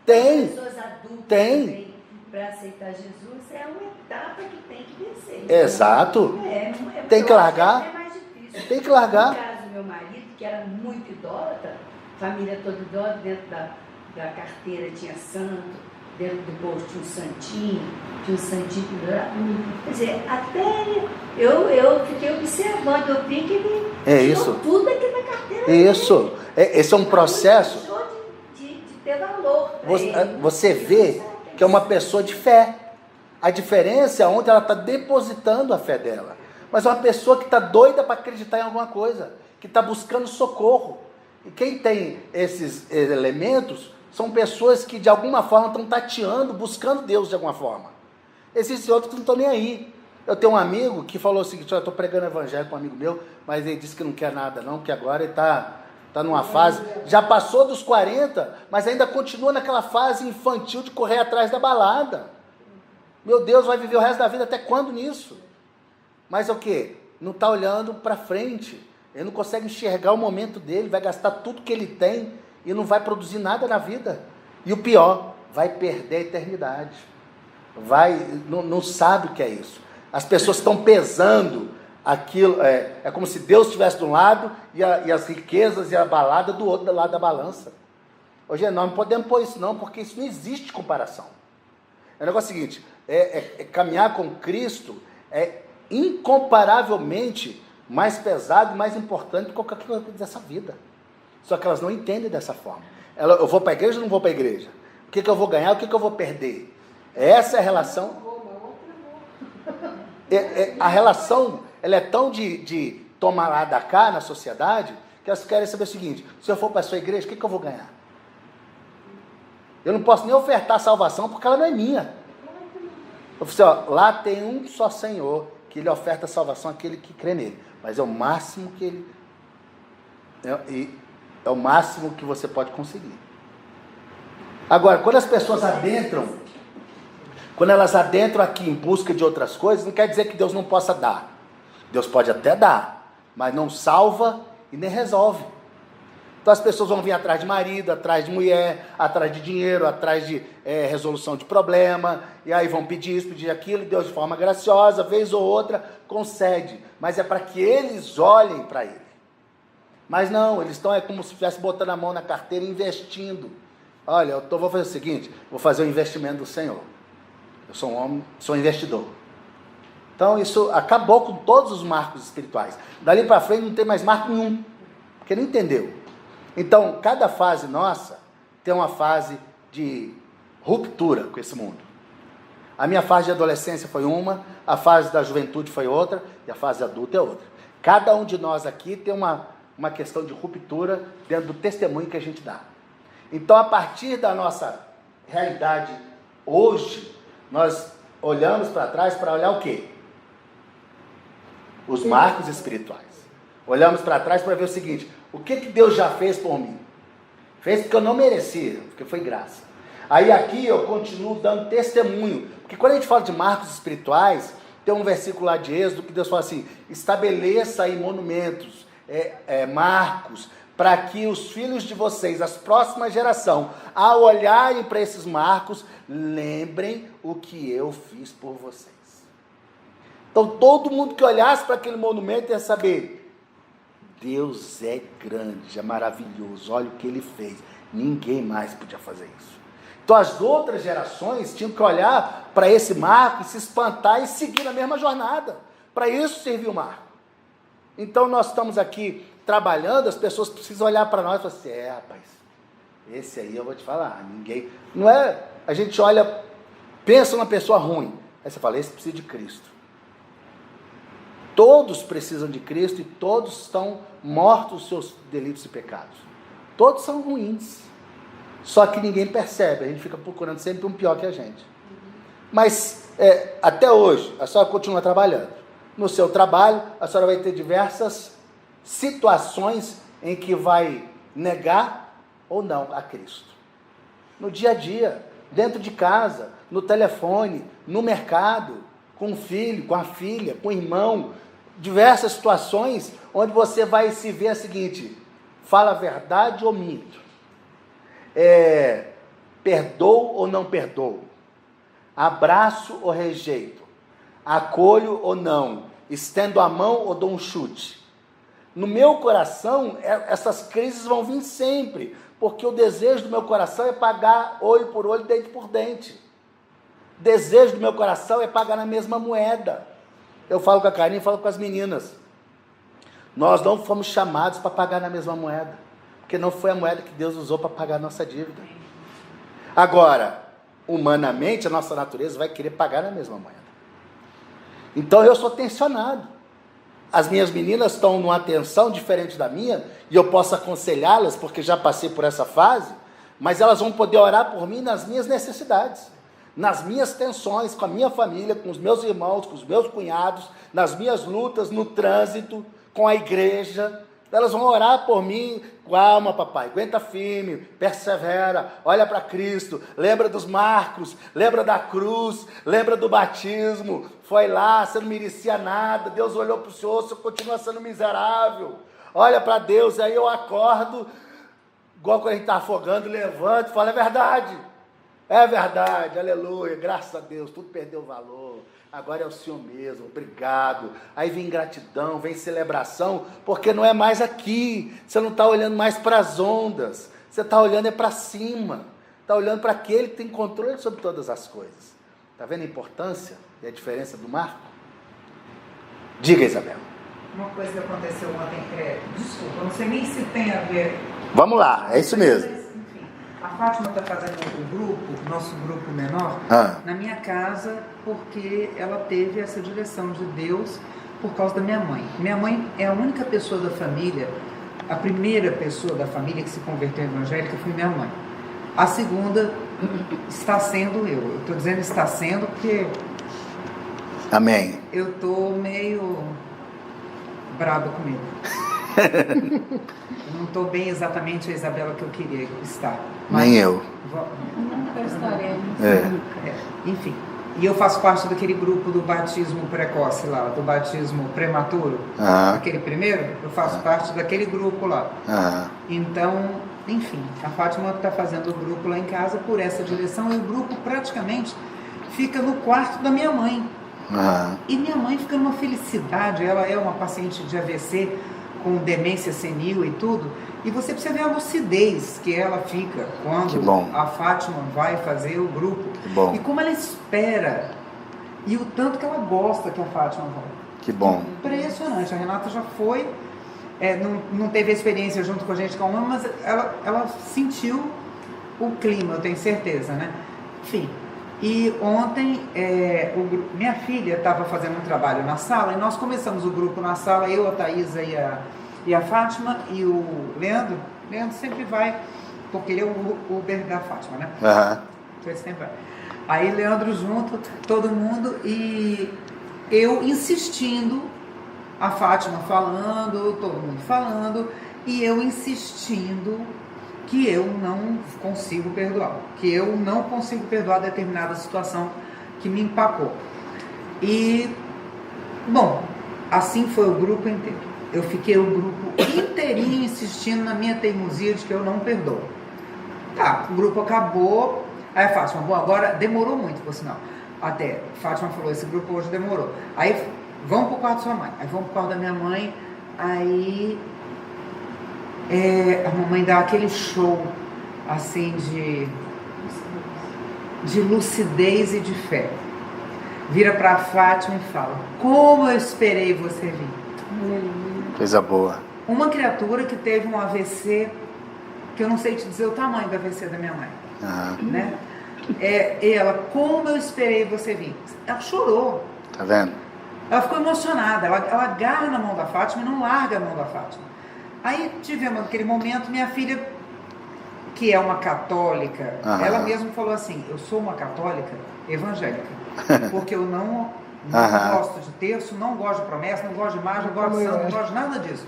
Tem. Pessoas adultas tem. Para aceitar Jesus, é uma etapa que tem que vencer. Exato. Tem que largar. É mais difícil. Tem que largar. No caso do meu marido, que era muito idólatra, família toda idólatra, dentro da carteira tinha santo, dentro do bolso tinha um santinho pendurado. Quer dizer, até eu fiquei observando, eu vi que ele tirou tudo aqui da carteira. Isso. Esse é um processo. Deixou de ter valor. Você vê que é uma pessoa de fé. A diferença é onde ela está depositando a fé dela. Mas é uma pessoa que está doida para acreditar em alguma coisa, que está buscando socorro. E quem tem esses elementos são pessoas que de alguma forma estão tateando, buscando Deus de alguma forma. Existem outros que não estão nem aí. Eu tenho um amigo que falou o seguinte, eu estou pregando evangelho para um amigo meu, mas ele disse que não quer nada não, que agora ele está numa fase, já passou dos 40, mas ainda continua naquela fase infantil de correr atrás da balada. Meu Deus, vai viver o resto da vida até quando nisso? Mas é o quê? Não está olhando para frente. Ele não consegue enxergar o momento dele, vai gastar tudo que ele tem e não vai produzir nada na vida. E o pior, vai perder a eternidade. Não sabe o que é isso. As pessoas estão pesando aquilo, é como se Deus estivesse de um lado e as riquezas e a balada do outro lado da balança. Hoje nós não podemos pôr isso não, porque isso não existe comparação. É o negócio seguinte, caminhar com Cristo é incomparavelmente mais pesado e mais importante do que qualquer coisa dessa vida. Só que elas não entendem dessa forma. Eu vou para a igreja ou não vou para a igreja? O que eu vou ganhar, o que eu vou perder? Essa é a relação. A relação, ela é tão de tomar lá da cá na sociedade, que elas querem saber o seguinte: se eu for para a sua igreja, o que eu vou ganhar? Eu não posso nem ofertar salvação, porque ela não é minha. Eu falei assim, lá tem um só Senhor, que ele oferta salvação àquele que crê nele. Mas é o máximo que ele... É o máximo que você pode conseguir. Agora, quando as pessoas adentram, quando elas adentram aqui em busca de outras coisas, não quer dizer que Deus não possa dar. Deus pode até dar, mas não salva e nem resolve. Então as pessoas vão vir atrás de marido, atrás de mulher, atrás de dinheiro, atrás de resolução de problema, e aí vão pedir isso, pedir aquilo, e Deus de forma graciosa, vez ou outra, concede. Mas é para que eles olhem para Ele. Mas não, eles estão como se estivesse botando a mão na carteira e investindo. Olha, vou fazer o seguinte, vou fazer o investimento do Senhor. Eu sou um homem, sou um investidor. Então isso acabou com todos os marcos espirituais. Dali para frente não tem mais marco nenhum, porque não entendeu. Então, cada fase nossa tem uma fase de ruptura com esse mundo. A minha fase de adolescência foi uma, a fase da juventude foi outra, e a fase adulta é outra. Cada um de nós aqui tem uma questão de ruptura dentro do testemunho que a gente dá. Então, a partir da nossa realidade hoje, nós olhamos para trás para olhar o quê? Os marcos espirituais. Olhamos para trás para ver o seguinte: o que Deus já fez por mim? Fez porque eu não merecia, porque foi graça. Aí aqui eu continuo dando testemunho, porque quando a gente fala de marcos espirituais, tem um versículo lá de Êxodo que Deus fala assim: estabeleça aí monumentos, marcos, para que os filhos de vocês, as próximas gerações, ao olharem para esses marcos, lembrem o que eu fiz por vocês. Então todo mundo que olhasse para aquele monumento ia saber: Deus é grande, é maravilhoso, olha o que Ele fez. Ninguém mais podia fazer isso. Então as outras gerações tinham que olhar para esse marco e se espantar e seguir na mesma jornada. Para isso serviu o marco. Então nós estamos aqui trabalhando, as pessoas precisam olhar para nós e falar assim: rapaz, esse aí eu vou te falar, ninguém... Não é, a gente olha, pensa numa pessoa ruim, aí você fala: esse precisa de Cristo. Todos precisam de Cristo e todos estão mortos dos seus delitos e pecados. Todos são ruins. Só que ninguém percebe. A gente fica procurando sempre um pior que a gente. Mas até hoje, a senhora continua trabalhando. No seu trabalho, a senhora vai ter diversas situações em que vai negar ou não a Cristo. No dia a dia, dentro de casa, no telefone, no mercado, com o filho, com a filha, com o irmão, diversas situações onde você vai se ver a seguinte: fala a verdade ou minto? Perdoo ou não perdoo? Abraço ou rejeito? Acolho ou não? Estendo a mão ou dou um chute? No meu coração, essas crises vão vir sempre, porque o desejo do meu coração é pagar olho por olho, dente por dente. O desejo do meu coração é pagar na mesma moeda. Eu falo com a Karine, falo com as meninas: nós não fomos chamados para pagar na mesma moeda, porque não foi a moeda que Deus usou para pagar a nossa dívida. Agora, humanamente, a nossa natureza vai querer pagar na mesma moeda. Então eu sou tensionado. As minhas meninas estão numa tensão diferente da minha, e eu posso aconselhá-las, porque já passei por essa fase, mas elas vão poder orar por mim nas minhas necessidades, nas minhas tensões, com a minha família, com os meus irmãos, com os meus cunhados, nas minhas lutas no trânsito, com a igreja. Elas vão orar por mim: calma, papai, aguenta firme, persevera, olha para Cristo, lembra dos marcos, lembra da cruz, lembra do batismo, foi lá, você não merecia nada, Deus olhou para o senhor, você continua sendo miserável, olha para Deus. Aí eu acordo, igual quando a gente está afogando, levanto e falo: é verdade, aleluia, graças a Deus, tudo perdeu valor, agora é o Senhor mesmo, obrigado. Aí vem gratidão, vem celebração, porque não é mais aqui, você não está olhando mais para as ondas, você está olhando para cima, está olhando para aquele que tem controle sobre todas as coisas. Está vendo a importância e a diferença do marco? Diga, Isabel. Uma coisa que aconteceu ontem, desculpa, não sei nem se tem a ver. Vamos lá, é isso mesmo. Enfim, A Fátima está fazendo um grupo, nosso grupo menor, na minha casa, porque ela teve essa direção de Deus por causa da minha mãe. Minha mãe é a única pessoa da família, a primeira pessoa da família que se converteu evangélica foi minha mãe. A segunda está sendo eu. Eu estou dizendo está sendo porque... Amém. Eu estou meio brava comigo. Não estou bem exatamente a Isabela que eu queria estar. Nem eu. Nunca estaremos. Enfim. E eu faço parte daquele grupo do batismo precoce lá, do batismo prematuro. Aquele primeiro, eu faço parte daquele grupo lá. Então, enfim, a Fátima está fazendo o grupo lá em casa por essa direção e o grupo praticamente fica no quarto da minha mãe. E minha mãe fica numa felicidade, ela é uma paciente de AVC com demência senil e tudo, e você precisa ver a lucidez que ela fica quando a Fátima vai fazer o grupo, e como ela espera, e o tanto que ela gosta que a Fátima vai. Que bom. Impressionante, a Renata já foi, não teve experiência junto com a gente com a mãe, mas ela sentiu o clima, eu tenho certeza, né? Enfim. E ontem, minha filha estava fazendo um trabalho na sala, e nós começamos o grupo na sala, eu, a Thaisa e a Fátima, e o Leandro. Leandro sempre vai, porque ele é o Uber da Fátima, né? Então ele sempre vai. Aí Leandro junto, todo mundo, e eu insistindo, a Fátima falando, todo mundo falando, e eu insistindo que eu não consigo perdoar, que eu não consigo perdoar determinada situação que me empacou. E, bom, assim foi o grupo inteiro. Eu fiquei o grupo inteirinho insistindo na minha teimosia de que eu não perdoo. Tá, o grupo acabou, aí a Fátima, bom, agora demorou muito, por sinal. Até, Fátima falou, esse grupo hoje demorou. Aí, vamos pro quarto da sua mãe, aí vamos pro quarto da minha mãe, aí... a mamãe dá aquele show assim de lucidez e de fé. Vira para a Fátima e fala: como eu esperei você vir. Coisa boa. Uma criatura que teve um AVC, que eu não sei te dizer o tamanho do AVC da minha mãe, né? Ela, como eu esperei você vir. Ela chorou. Tá vendo? Ela ficou emocionada, ela agarra na mão da Fátima e não larga a mão da Fátima. Aí tivemos aquele momento, minha filha, que é uma católica, ela mesma falou assim: eu sou uma católica evangélica, porque eu não gosto de terço, não gosto de promessa, não gosto de imagem, não gosto de santo, não gosto de nada disso.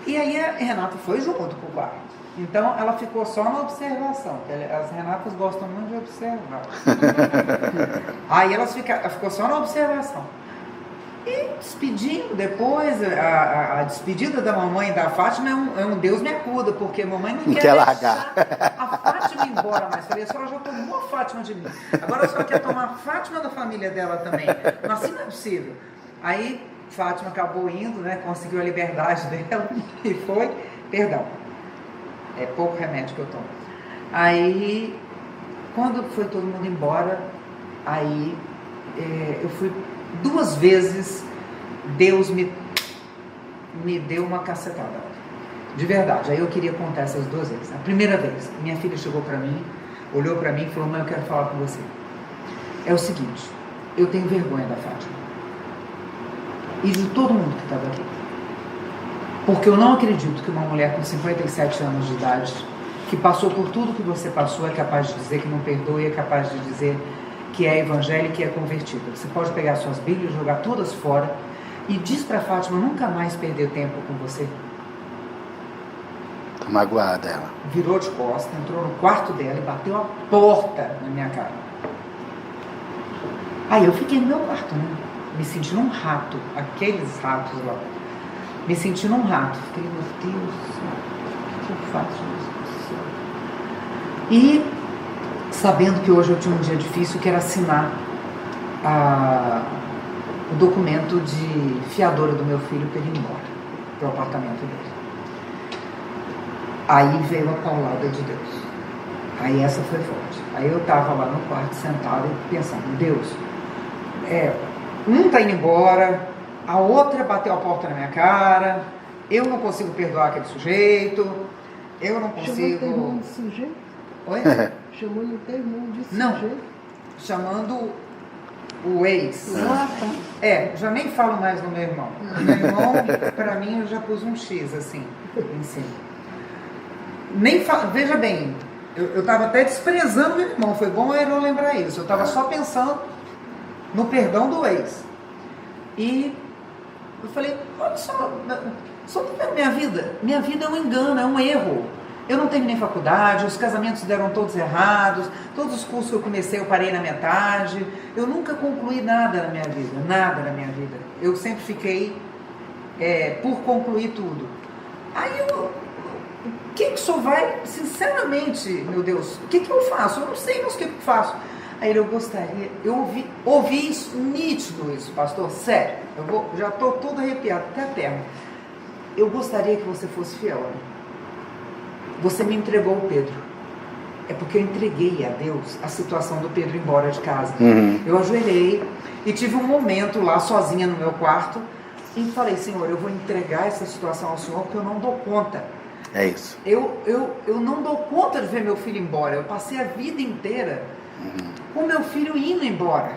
E aí a Renata foi junto pro quarto. Então ela ficou só na observação. As Renatas gostam muito de observar. Aí ela ficou só na observação. E despedindo depois, a despedida da mamãe e da Fátima é um Deus me acuda, porque a mamãe não quer largar a Fátima ir embora mais. Falei, a senhora já tomou a Fátima de mim, agora a senhora quer tomar a Fátima da família dela também. Mas assim não é possível. Aí Fátima acabou indo, né, conseguiu a liberdade dela e foi, perdão, é pouco remédio que eu tomo. Aí, quando foi todo mundo embora, aí eu fui 2 vezes, Deus me deu uma cacetada, de verdade. Aí eu queria contar essas 2 vezes. A primeira vez, minha filha chegou para mim, olhou para mim e falou: mãe, eu quero falar com você. É o seguinte, eu tenho vergonha da Fátima e de todo mundo que estava aqui, porque eu não acredito que uma mulher com 57 anos de idade, que passou por tudo que você passou, é capaz de dizer que não perdoa, é capaz de dizer que é evangélica e é convertida. Você pode pegar suas Bíblias, jogar todas fora e diz para Fátima nunca mais perder tempo com você. Tá magoada ela. Virou de costas, entrou no quarto dela e bateu a porta na minha cara. Aí eu fiquei no meu quarto, né? Me sentindo um rato, aqueles ratos lá. Me sentindo um rato. Fiquei, meu Deus do céu, o que eu faço isso? E sabendo que hoje eu tinha um dia difícil, que era assinar o documento de fiadora do meu filho para ele ir embora, para o apartamento dele. Aí veio a paulada de Deus. Aí essa foi forte. Aí eu estava lá no quarto, sentada e pensando: Deus, um está indo embora, a outra bateu a porta na minha cara, eu não consigo perdoar aquele sujeito, eu não consigo... Chamou teu irmão de sujeito? Oi? Chamando o teu irmão desse Não. jeito? Chamando o ex. Já nem falo mais no meu irmão. Meu irmão, pra mim, eu já pus um X, assim, em cima. Veja bem, eu tava até desprezando meu irmão, foi bom eu lembrar isso. Eu tava só pensando no perdão do ex. E eu falei, olha só minha vida. Minha vida é um engano, é um erro. Eu não terminei faculdade, os casamentos deram todos errados, todos os cursos que eu comecei eu parei na metade, eu nunca concluí nada na minha vida, eu sempre fiquei por concluir tudo. Aí o que o senhor vai, sinceramente, meu Deus, o que eu faço? Eu não sei mais o que eu faço. Aí eu gostaria, eu ouvi isso, nítido isso, pastor, sério, já estou todo arrepiado, até a perna. Eu gostaria que você fosse fiel a mim. Você me entregou o Pedro. É porque eu entreguei a Deus a situação do Pedro ir embora de casa. Eu ajoelhei e tive um momento lá sozinha no meu quarto e falei, Senhor, eu vou entregar essa situação ao Senhor porque eu não dou conta. É isso. Eu não dou conta de ver meu filho embora. Eu passei a vida inteira com meu filho indo embora.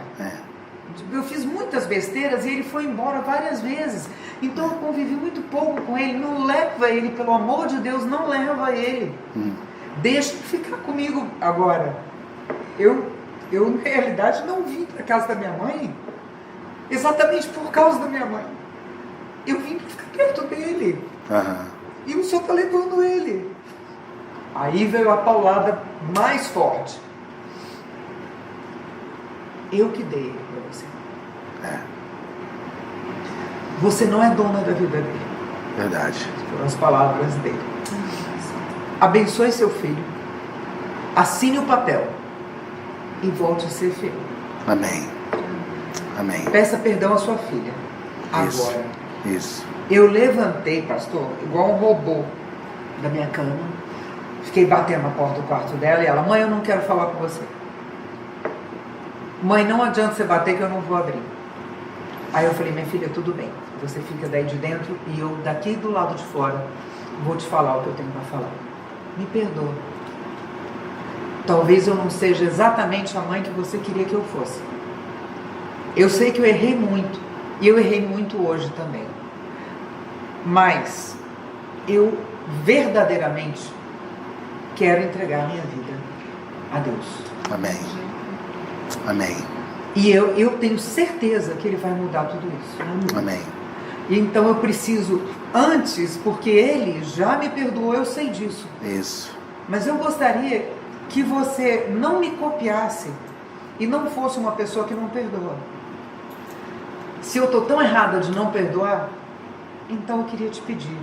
Eu fiz muitas besteiras e ele foi embora várias vezes. Então eu convivi muito pouco com ele. Não leva ele, pelo amor de Deus, não leva ele. Deixa ele ficar comigo agora. Eu na realidade não vim para casa da minha mãe exatamente por causa da minha mãe. Eu vim para ficar perto dele. E o senhor está levando ele. Aí veio a paulada mais forte. Eu que dei para você. Você não é dona da vida dele. Verdade. Foram as palavras dele. Abençoe seu filho. Assine o papel. E volte a ser fiel. Amém. Amém. Peça perdão à sua filha. Isso. Agora. Isso. Eu levantei, pastor, igual um robô da minha cama. Fiquei batendo na porta do quarto dela e ela, mãe, eu não quero falar com você. Mãe, não adianta você bater que eu não vou abrir. Aí eu falei, minha filha, tudo bem. Você fica daí de dentro e eu daqui do lado de fora vou te falar o que eu tenho para falar. Me perdoa. Talvez eu não seja exatamente a mãe que você queria que eu fosse. Eu sei que eu errei muito. E eu errei muito hoje também. Mas eu verdadeiramente quero entregar a minha vida a Deus. Amém. Amém. E eu tenho certeza que Ele vai mudar tudo isso. Amém. E então eu preciso, antes, porque Ele já me perdoou, eu sei disso. Isso. Mas eu gostaria que você não me copiasse e não fosse uma pessoa que não perdoa. Se eu estou tão errada de não perdoar, então eu queria te pedir,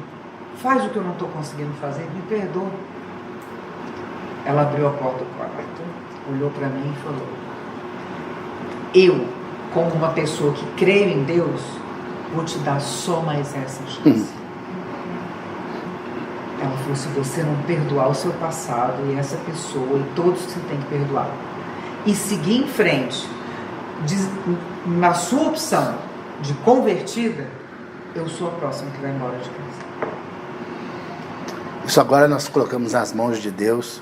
faz o que eu não estou conseguindo fazer, me perdoa. Ela abriu a porta do quarto, olhou para mim e falou, eu, como uma pessoa que creio em Deus, vou te dar só mais essa chance. Ela falou, se você não perdoar o seu passado e essa pessoa e todos que você tem que perdoar e seguir em frente na sua opção de convertida, eu sou a próxima que vai embora de casa. Isso agora nós colocamos nas mãos de Deus.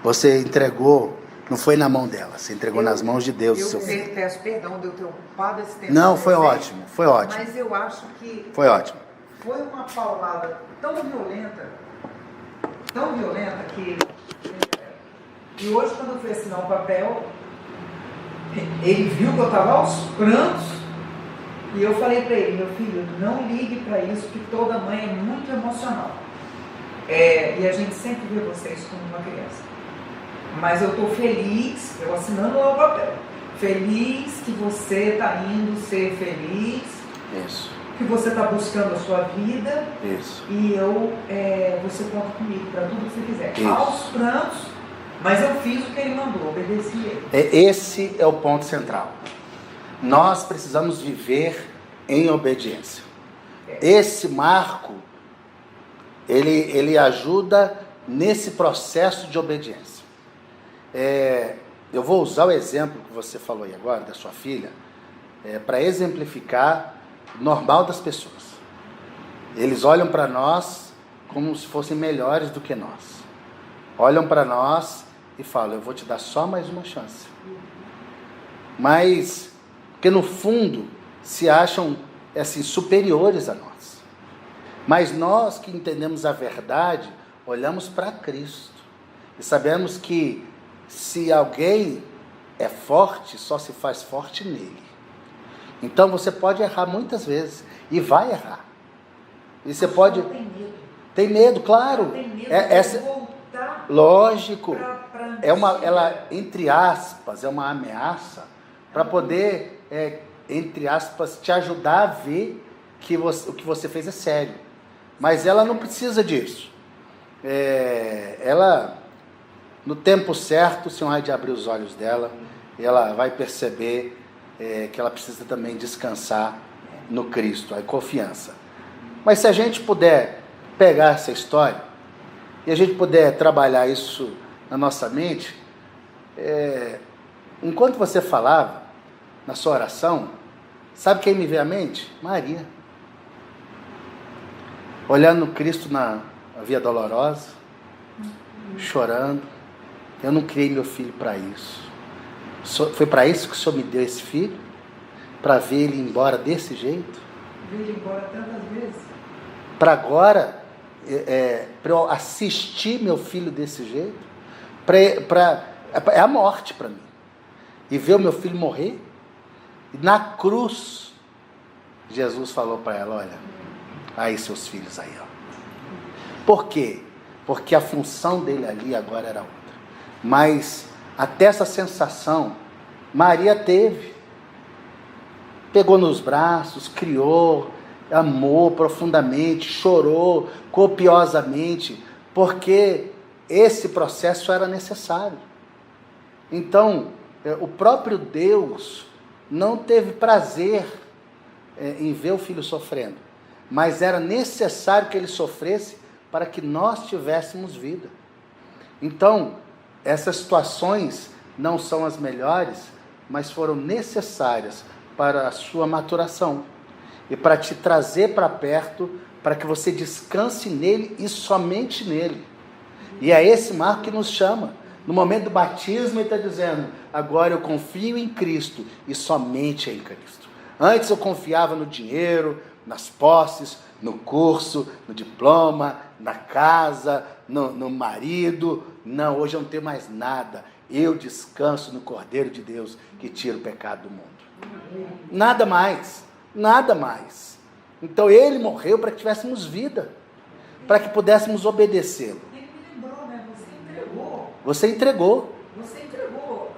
Você entregou, não foi na mão dela, você entregou nas mãos de Deus. Eu peço perdão de eu ter ocupado esse tempo. Não, foi ótimo, foi ótimo. Mas eu acho que foi ótimo. Foi uma paulada tão violenta que... E hoje, quando eu fui assinar o papel, ele viu que eu estava aos prantos e eu falei para ele, meu filho, não ligue para isso, que toda mãe é muito emocional. E a gente sempre vê vocês como uma criança. Mas eu estou feliz, eu assinando o papel, feliz que você está indo ser feliz. Isso. Que você está buscando a sua vida. Isso. E você conta comigo para tudo que você quiser. Isso. Aos prantos, mas eu fiz o que ele mandou, obedeci ele. Esse é o ponto central. Nós precisamos viver em obediência. Esse marco, ele ajuda nesse processo de obediência. Eu vou usar o exemplo que você falou aí agora, da sua filha, para exemplificar o normal das pessoas. Eles olham para nós como se fossem melhores do que nós. Olham para nós e falo, eu vou te dar só mais uma chance. Mas, porque no fundo, se acham assim, superiores a nós. Mas nós que entendemos a verdade, olhamos para Cristo. E sabemos que se alguém é forte, só se faz forte nele. Então você pode errar muitas vezes, e vai errar. E você pode... Tem medo, claro. Tem medo de voltar. Lógico. Ela, entre aspas, é uma ameaça para poder, entre aspas, te ajudar a ver que o que você fez é sério. Mas ela não precisa disso. Ela, no tempo certo, o Senhor vai de abrir os olhos dela, e ela vai perceber que ela precisa também descansar no Cristo, a confiança. Mas se a gente puder pegar essa história e a gente puder trabalhar isso na nossa mente, enquanto você falava na sua oração, sabe quem me veio à mente? Maria. Olhando Cristo na via dolorosa, chorando. Eu não criei meu filho para isso. Foi para isso que o Senhor me deu esse filho? Para ver ele ir embora desse jeito? Ver ele embora tantas vezes. Para agora, para eu assistir meu filho desse jeito? É a morte para mim. E ver o meu filho morrer? E na cruz, Jesus falou para ela, olha, aí seus filhos aí, ó. Por quê? Porque a função dele ali agora era outra. Mas até essa sensação, Maria teve. Pegou nos braços, criou, amou profundamente, chorou copiosamente, porque esse processo era necessário. Então, o próprio Deus não teve prazer em ver o filho sofrendo, mas era necessário que ele sofresse para que nós tivéssemos vida. Então, essas situações não são as melhores, mas foram necessárias para a sua maturação e para te trazer para perto, para que você descanse nele e somente nele. E é esse marco que nos chama. No momento do batismo ele está dizendo, agora eu confio em Cristo e somente em Cristo. Antes eu confiava no dinheiro, nas posses, no curso, no diploma, na casa, no marido. Não, hoje eu não tenho mais nada. Eu descanso no Cordeiro de Deus que tira o pecado do mundo. Nada mais, nada mais. Então ele morreu para que tivéssemos vida, para que pudéssemos obedecê-lo. Ele me lembrou, né? Você entregou. Você entregou. Você entregou.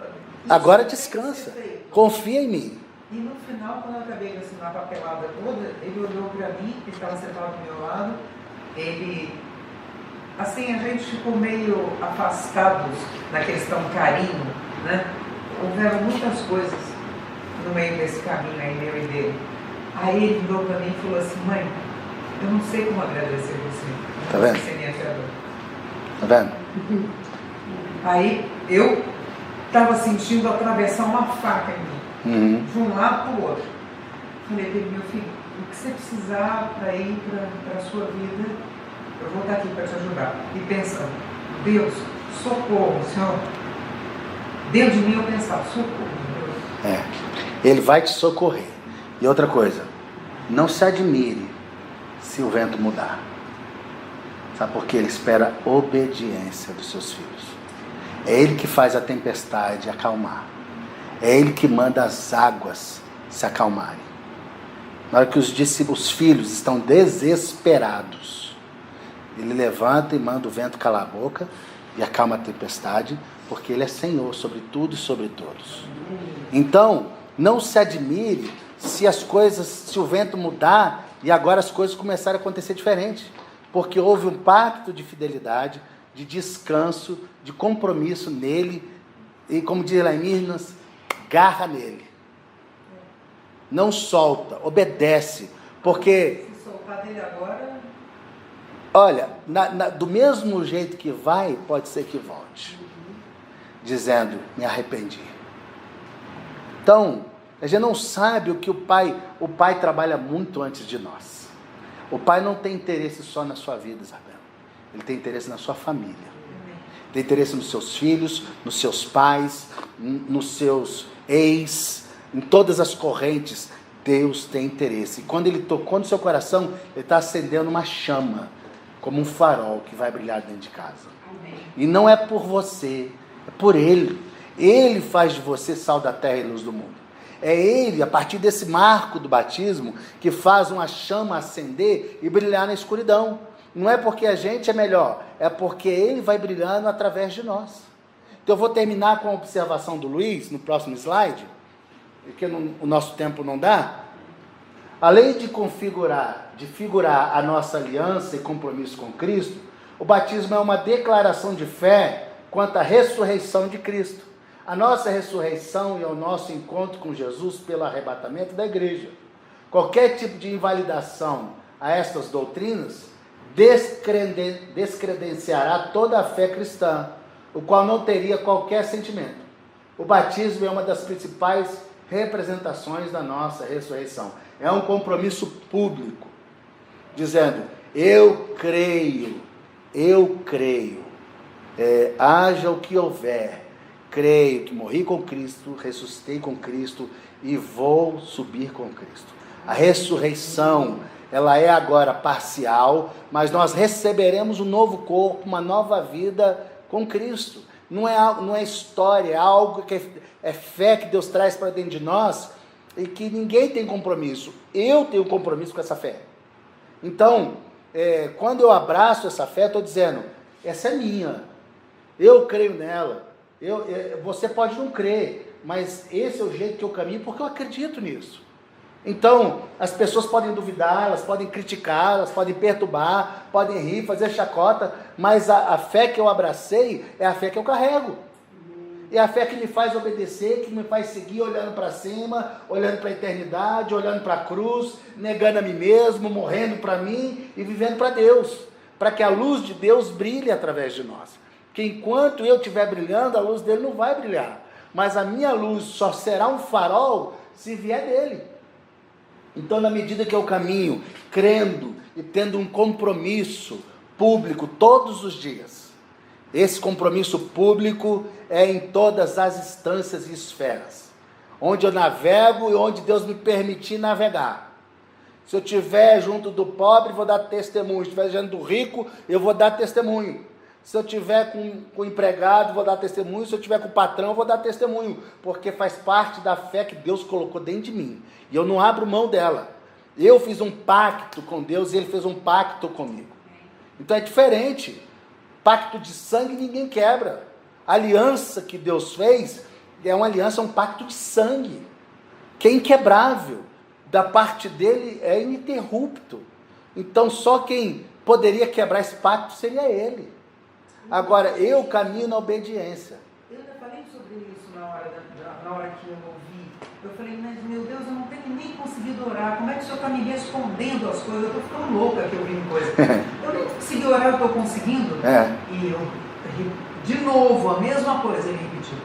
Agora descansa. Confia em mim. E no final, quando eu acabei de assinar a papelada toda, ele olhou para mim, que estava sentado do meu lado, ele... Assim, a gente ficou meio afastados na questão carinho, né? Houveram muitas coisas no meio desse caminho aí, meu e dele. Aí ele virou para mim e falou assim, mãe, eu não sei como agradecer você. Tá vendo? Você me ajudou. Tá vendo? Aí eu estava sentindo atravessar uma faca em mim, de um lado para o outro. Falei para ele, meu filho, o que você precisar para ir para a sua vida, eu vou estar aqui para te ajudar. E pensando, Deus, socorro, Senhor. Dentro de mim eu pensava, socorro, Deus. Ele vai te socorrer. E outra coisa, não se admire se o vento mudar. Sabe por quê? Ele espera a obediência dos seus filhos. É ele que faz a tempestade acalmar. É ele que manda as águas se acalmarem. Na hora que os filhos estão desesperados, ele levanta e manda o vento calar a boca e acalma a tempestade, porque ele é Senhor sobre tudo e sobre todos. Então, não se admire se o vento mudar e agora as coisas começarem a acontecer diferente, porque houve um pacto de fidelidade, de descanso, de compromisso nele, e como diz lá em Minas, garra nele. Não solta, obedece, porque... Se soltar dele agora... Olha, do mesmo jeito que vai, pode ser que volte. Dizendo, me arrependi. Então, a gente não sabe o que o pai trabalha muito antes de nós. O pai não tem interesse só na sua vida, Isabel. Ele tem interesse na sua família. tem interesse nos seus filhos, nos seus pais, nos seus ex, em todas as correntes. Deus tem interesse. E quando Ele tocou no seu coração, Ele está acendendo uma chama, como um farol que vai brilhar dentro de casa. Amém. E não é por você, é por Ele. Ele faz de você sal da terra e luz do mundo. É Ele, a partir desse marco do batismo, que faz uma chama acender e brilhar na escuridão. Não é porque a gente é melhor, é porque Ele vai brilhando através de nós. Então eu vou terminar com a observação do Luiz, no próximo slide, porque o nosso tempo não dá. Além de figurar a nossa aliança e compromisso com Cristo, o batismo é uma declaração de fé quanto à ressurreição de Cristo. A nossa ressurreição e o nosso encontro com Jesus pelo arrebatamento da igreja. Qualquer tipo de invalidação a estas doutrinas descredenciará toda a fé cristã, o qual não teria qualquer sentimento. O batismo é uma das principais representações da nossa ressurreição. É um compromisso público, dizendo, eu creio, haja o que houver, creio que morri com Cristo, ressuscitei com Cristo e vou subir com Cristo. A ressurreição, ela é agora parcial, mas nós receberemos um novo corpo, uma nova vida com Cristo. Não é história, é algo que é fé que Deus traz para dentro de nós e que ninguém tem compromisso. Eu tenho compromisso com essa fé. Então, quando eu abraço essa fé, estou dizendo, essa é minha, eu creio nela. Você pode não crer, mas esse é o jeito que eu caminho, porque eu acredito nisso. Então, as pessoas podem duvidar, elas podem criticar, elas podem perturbar, podem rir, fazer chacota, mas a fé que eu abracei é a fé que eu carrego. É a fé que me faz obedecer, que me faz seguir olhando para cima, olhando para a eternidade, olhando para a cruz, negando a mim mesmo, morrendo para mim e vivendo para Deus, para que a luz de Deus brilhe através de nós. Porque enquanto eu estiver brilhando, a luz dele não vai brilhar, mas a minha luz só será um farol se vier dele. Então, na medida que eu caminho, crendo e tendo um compromisso público todos os dias, esse compromisso público é em todas as instâncias e esferas, onde eu navego e onde Deus me permitir navegar. Se eu estiver junto do pobre, vou dar testemunho. Se estiver junto do rico, eu vou dar testemunho. Se eu estiver com o empregado, vou dar testemunho. Se eu estiver com o patrão, vou dar testemunho. Porque faz parte da fé que Deus colocou dentro de mim. E eu não abro mão dela. Eu fiz um pacto com Deus e Ele fez um pacto comigo. Então é diferente. Pacto de sangue ninguém quebra. A aliança que Deus fez é uma aliança, um pacto de sangue. Que é inquebrável. Da parte dele é ininterrupto. Então só quem poderia quebrar esse pacto seria Ele. Agora, eu caminho na obediência. Eu ainda falei sobre isso na hora que eu ouvi. Eu falei, mas meu Deus, eu não tenho nem conseguido orar. Como é que o Senhor está me respondendo as coisas? Eu estou ficando louca aqui ouvindo coisa. Eu nem consegui orar, eu estou conseguindo. E eu, de novo, a mesma coisa ele repetiu.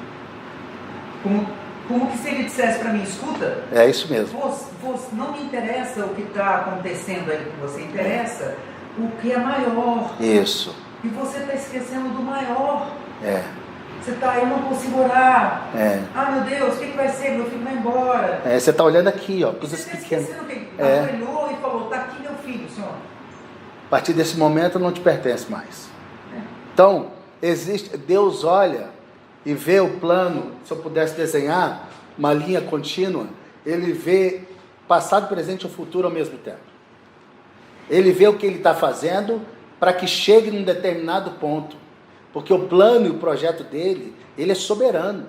Como que se ele dissesse para mim, escuta. É isso mesmo. Você, não me interessa o que está acontecendo aí com você, interessa o que é maior. Isso. E você está esquecendo do maior. Você está, eu não consigo orar. Ah, meu Deus, o que vai ser? Meu filho vai embora. Você está olhando aqui, ó, coisas pequenas. Você está esquecendo que ele olhou e falou, está aqui meu filho, Senhor. A partir desse momento não te pertence mais. Então, Deus olha e vê o plano. Se eu pudesse desenhar uma linha contínua, Ele vê passado, presente e futuro ao mesmo tempo. Ele vê o que Ele está fazendo para que chegue num determinado ponto, porque o plano e o projeto dele, ele é soberano,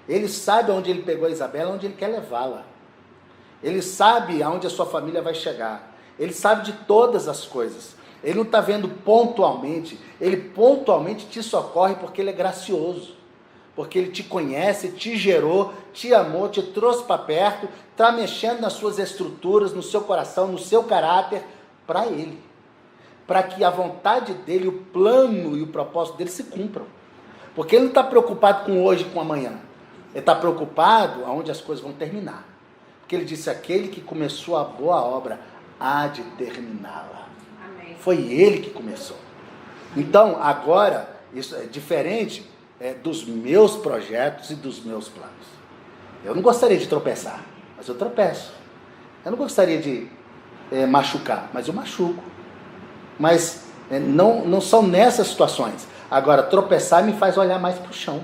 ele sabe onde ele pegou a Isabela, onde ele quer levá-la, ele sabe aonde a sua família vai chegar, ele sabe de todas as coisas, ele não está vendo pontualmente, ele pontualmente te socorre porque ele é gracioso, porque ele te conhece, te gerou, te amou, te trouxe para perto, está mexendo nas suas estruturas, no seu coração, no seu caráter, para ele, para que a vontade dele, o plano e o propósito dele se cumpram. Porque ele não está preocupado com hoje e com amanhã. Ele está preocupado aonde as coisas vão terminar. Porque ele disse, aquele que começou a boa obra há de terminá-la. Foi ele que começou. Então, agora, isso é diferente dos meus projetos e dos meus planos. Eu não gostaria de tropeçar, mas eu tropeço. Eu não gostaria de machucar, mas eu machuco. Mas não são nessas situações. Agora, tropeçar me faz olhar mais para o chão,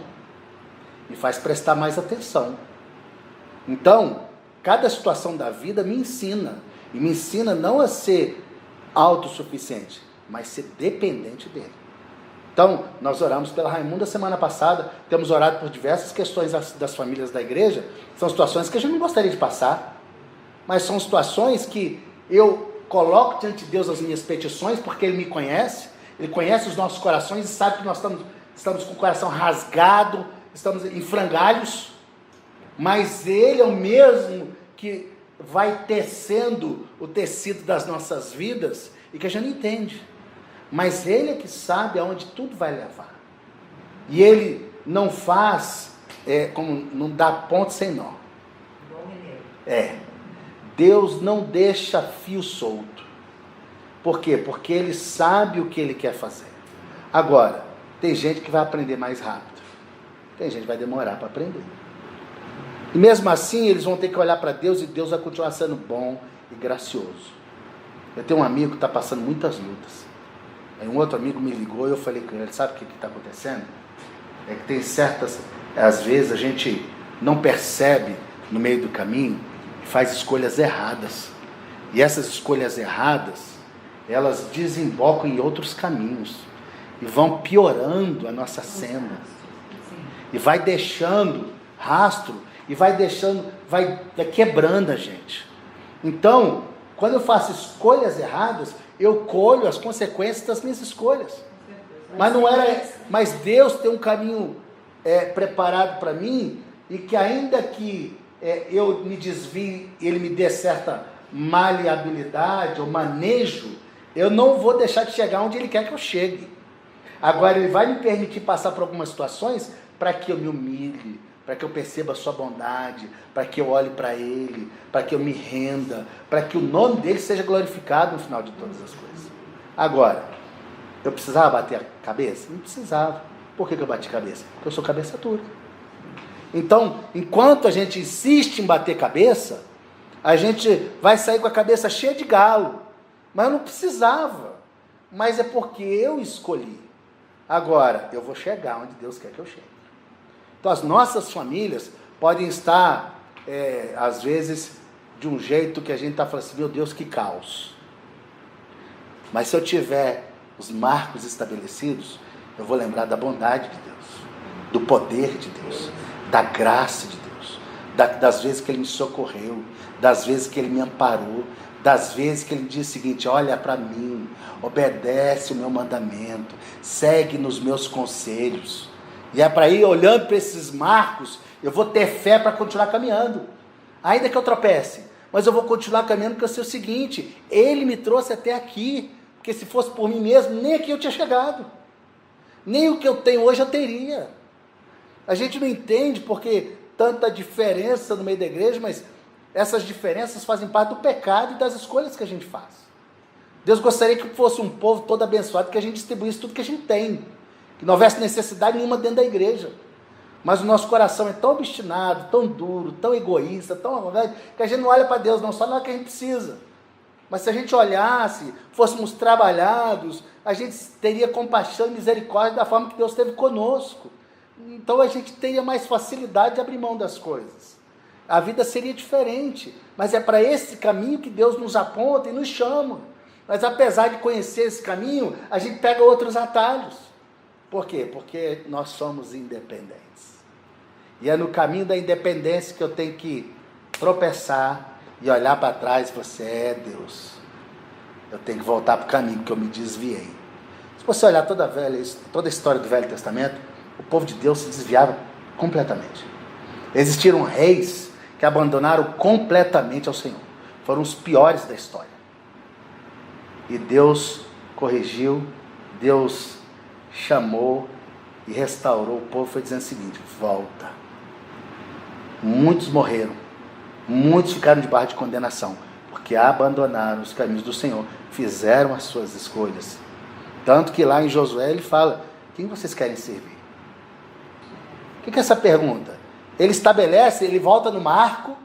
me faz prestar mais atenção. Então, cada situação da vida me ensina, e me ensina não a ser autossuficiente, mas ser dependente dele. Então, nós oramos pela Raimunda semana passada, temos orado por diversas questões das famílias da igreja. São situações que a gente não gostaria de passar, mas são situações que eu coloco diante de Deus as minhas petições, porque Ele me conhece, Ele conhece os nossos corações e sabe que nós estamos com o coração rasgado, estamos em frangalhos, mas Ele é o mesmo que vai tecendo o tecido das nossas vidas e que a gente não entende. Mas Ele é que sabe aonde tudo vai levar. E Ele não faz, como não dá ponto sem nó. Deus não deixa fio solto. Por quê? Porque Ele sabe o que Ele quer fazer. Agora, tem gente que vai aprender mais rápido. Tem gente que vai demorar para aprender. E mesmo assim, eles vão ter que olhar para Deus e Deus vai continuar sendo bom e gracioso. Eu tenho um amigo que está passando muitas lutas. Aí um outro amigo me ligou e eu falei com ele, sabe o que está acontecendo? É que tem certas, às vezes a gente não percebe no meio do caminho e faz escolhas erradas. E essas escolhas erradas, elas desembocam em outros caminhos e vão piorando a nossa senda. E vai deixando rastro e vai quebrando a gente. Então, quando eu faço escolhas erradas, eu colho as consequências das minhas escolhas. Mas Deus tem um caminho preparado para mim, e que ainda que eu me desvie, Ele me dê certa maleabilidade ou manejo, eu não vou deixar de chegar onde Ele quer que eu chegue. Agora Ele vai me permitir passar por algumas situações para que eu me humilhe, para que eu perceba a sua bondade, para que eu olhe para Ele, para que eu me renda, para que o nome dEle seja glorificado no final de todas as coisas. Agora, eu precisava bater a cabeça? Não precisava. Por que eu bati a cabeça? Porque eu sou cabeça dura. Então, enquanto a gente insiste em bater cabeça, a gente vai sair com a cabeça cheia de galo. Mas eu não precisava. Mas é porque eu escolhi. Agora, eu vou chegar onde Deus quer que eu chegue. Então, as nossas famílias podem estar, às vezes, de um jeito que a gente está falando assim, meu Deus, que caos. Mas se eu tiver os marcos estabelecidos, eu vou lembrar da bondade de Deus, do poder de Deus, da graça de Deus, das vezes que Ele me socorreu, das vezes que Ele me amparou, das vezes que Ele disse o seguinte, olha para mim, obedece o meu mandamento, segue nos meus conselhos. E é para ir olhando para esses marcos, eu vou ter fé para continuar caminhando. Ainda que eu tropece, mas eu vou continuar caminhando, porque eu sei o seguinte, Ele me trouxe até aqui, porque se fosse por mim mesmo, nem aqui eu tinha chegado. Nem o que eu tenho hoje eu teria. A gente não entende porque tanta diferença no meio da igreja, mas essas diferenças fazem parte do pecado e das escolhas que a gente faz. Deus gostaria que fosse um povo todo abençoado, que a gente distribuísse tudo que a gente tem, que não houvesse necessidade nenhuma dentro da igreja. Mas o nosso coração é tão obstinado, tão duro, tão egoísta, tão arrogante, que a gente não olha para Deus, não, só na hora que a gente precisa. Mas se a gente olhasse, fôssemos trabalhados, a gente teria compaixão e misericórdia da forma que Deus teve conosco. Então a gente teria mais facilidade de abrir mão das coisas. A vida seria diferente, mas é para esse caminho que Deus nos aponta e nos chama. Mas apesar de conhecer esse caminho, a gente pega outros atalhos. Por quê? Porque nós somos independentes. E é no caminho da independência que eu tenho que tropeçar e olhar para trás e falar assim, Deus, eu tenho que voltar para o caminho que eu me desviei. Se você olhar toda a história do Velho Testamento, o povo de Deus se desviava completamente. Existiram reis que abandonaram completamente ao Senhor. Foram os piores da história. E Deus corrigiu, Deus chamou e restaurou o povo, foi dizendo o seguinte, volta. Muitos morreram, muitos ficaram debaixo de condenação, porque abandonaram os caminhos do Senhor, fizeram as suas escolhas. Tanto que lá em Josué ele fala, Quem vocês querem servir? O que é essa pergunta? Ele estabelece, ele volta no Marco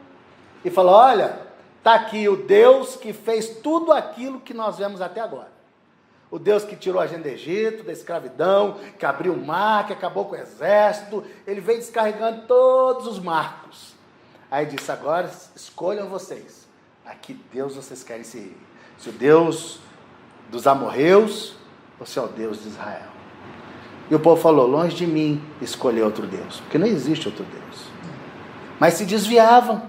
e fala, olha, está aqui o Deus que fez tudo aquilo que nós vemos até agora. O Deus que tirou a gente do Egito, da escravidão, que abriu o mar, que acabou com o exército. Ele veio descarregando todos os marcos. Aí disse, agora escolham vocês. A que Deus vocês querem servir? Se o Deus dos amorreus ou se é o Deus de Israel? E o povo falou, longe de mim escolher outro Deus, porque não existe outro Deus. Mas se desviavam.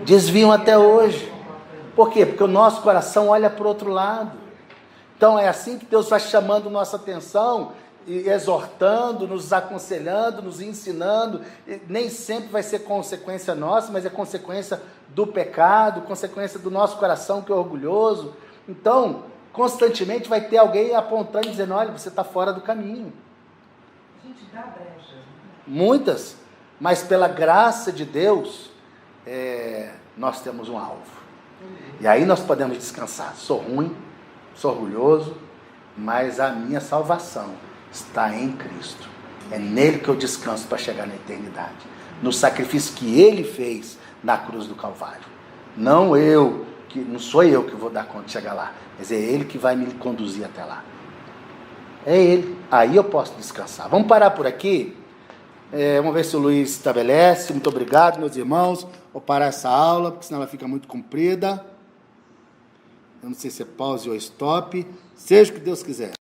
Desviam até hoje. Por quê? Porque o nosso coração olha para o outro lado. Então é assim que Deus vai chamando nossa atenção, e exortando, nos aconselhando, nos ensinando. E nem sempre vai ser consequência nossa, mas é consequência do pecado, consequência do nosso coração que é orgulhoso. Então, constantemente vai ter alguém apontando e dizendo, olha, você está fora do caminho. A gente dá brecha. Muitas, mas pela graça de Deus, nós temos um alvo. E aí nós podemos descansar. Sou ruim, sou orgulhoso, mas a minha salvação está em Cristo. É nele que eu descanso para chegar na eternidade. No sacrifício que ele fez na cruz do Calvário. Não sou eu que vou dar conta de chegar lá, mas é ele que vai me conduzir até lá. É ele. Aí eu posso descansar. Vamos parar por aqui? Vamos ver se o Luiz estabelece. Muito obrigado, meus irmãos. Vou parar essa aula, porque senão ela fica muito comprida. Eu não sei se é pause ou stop. Seja o que Deus quiser.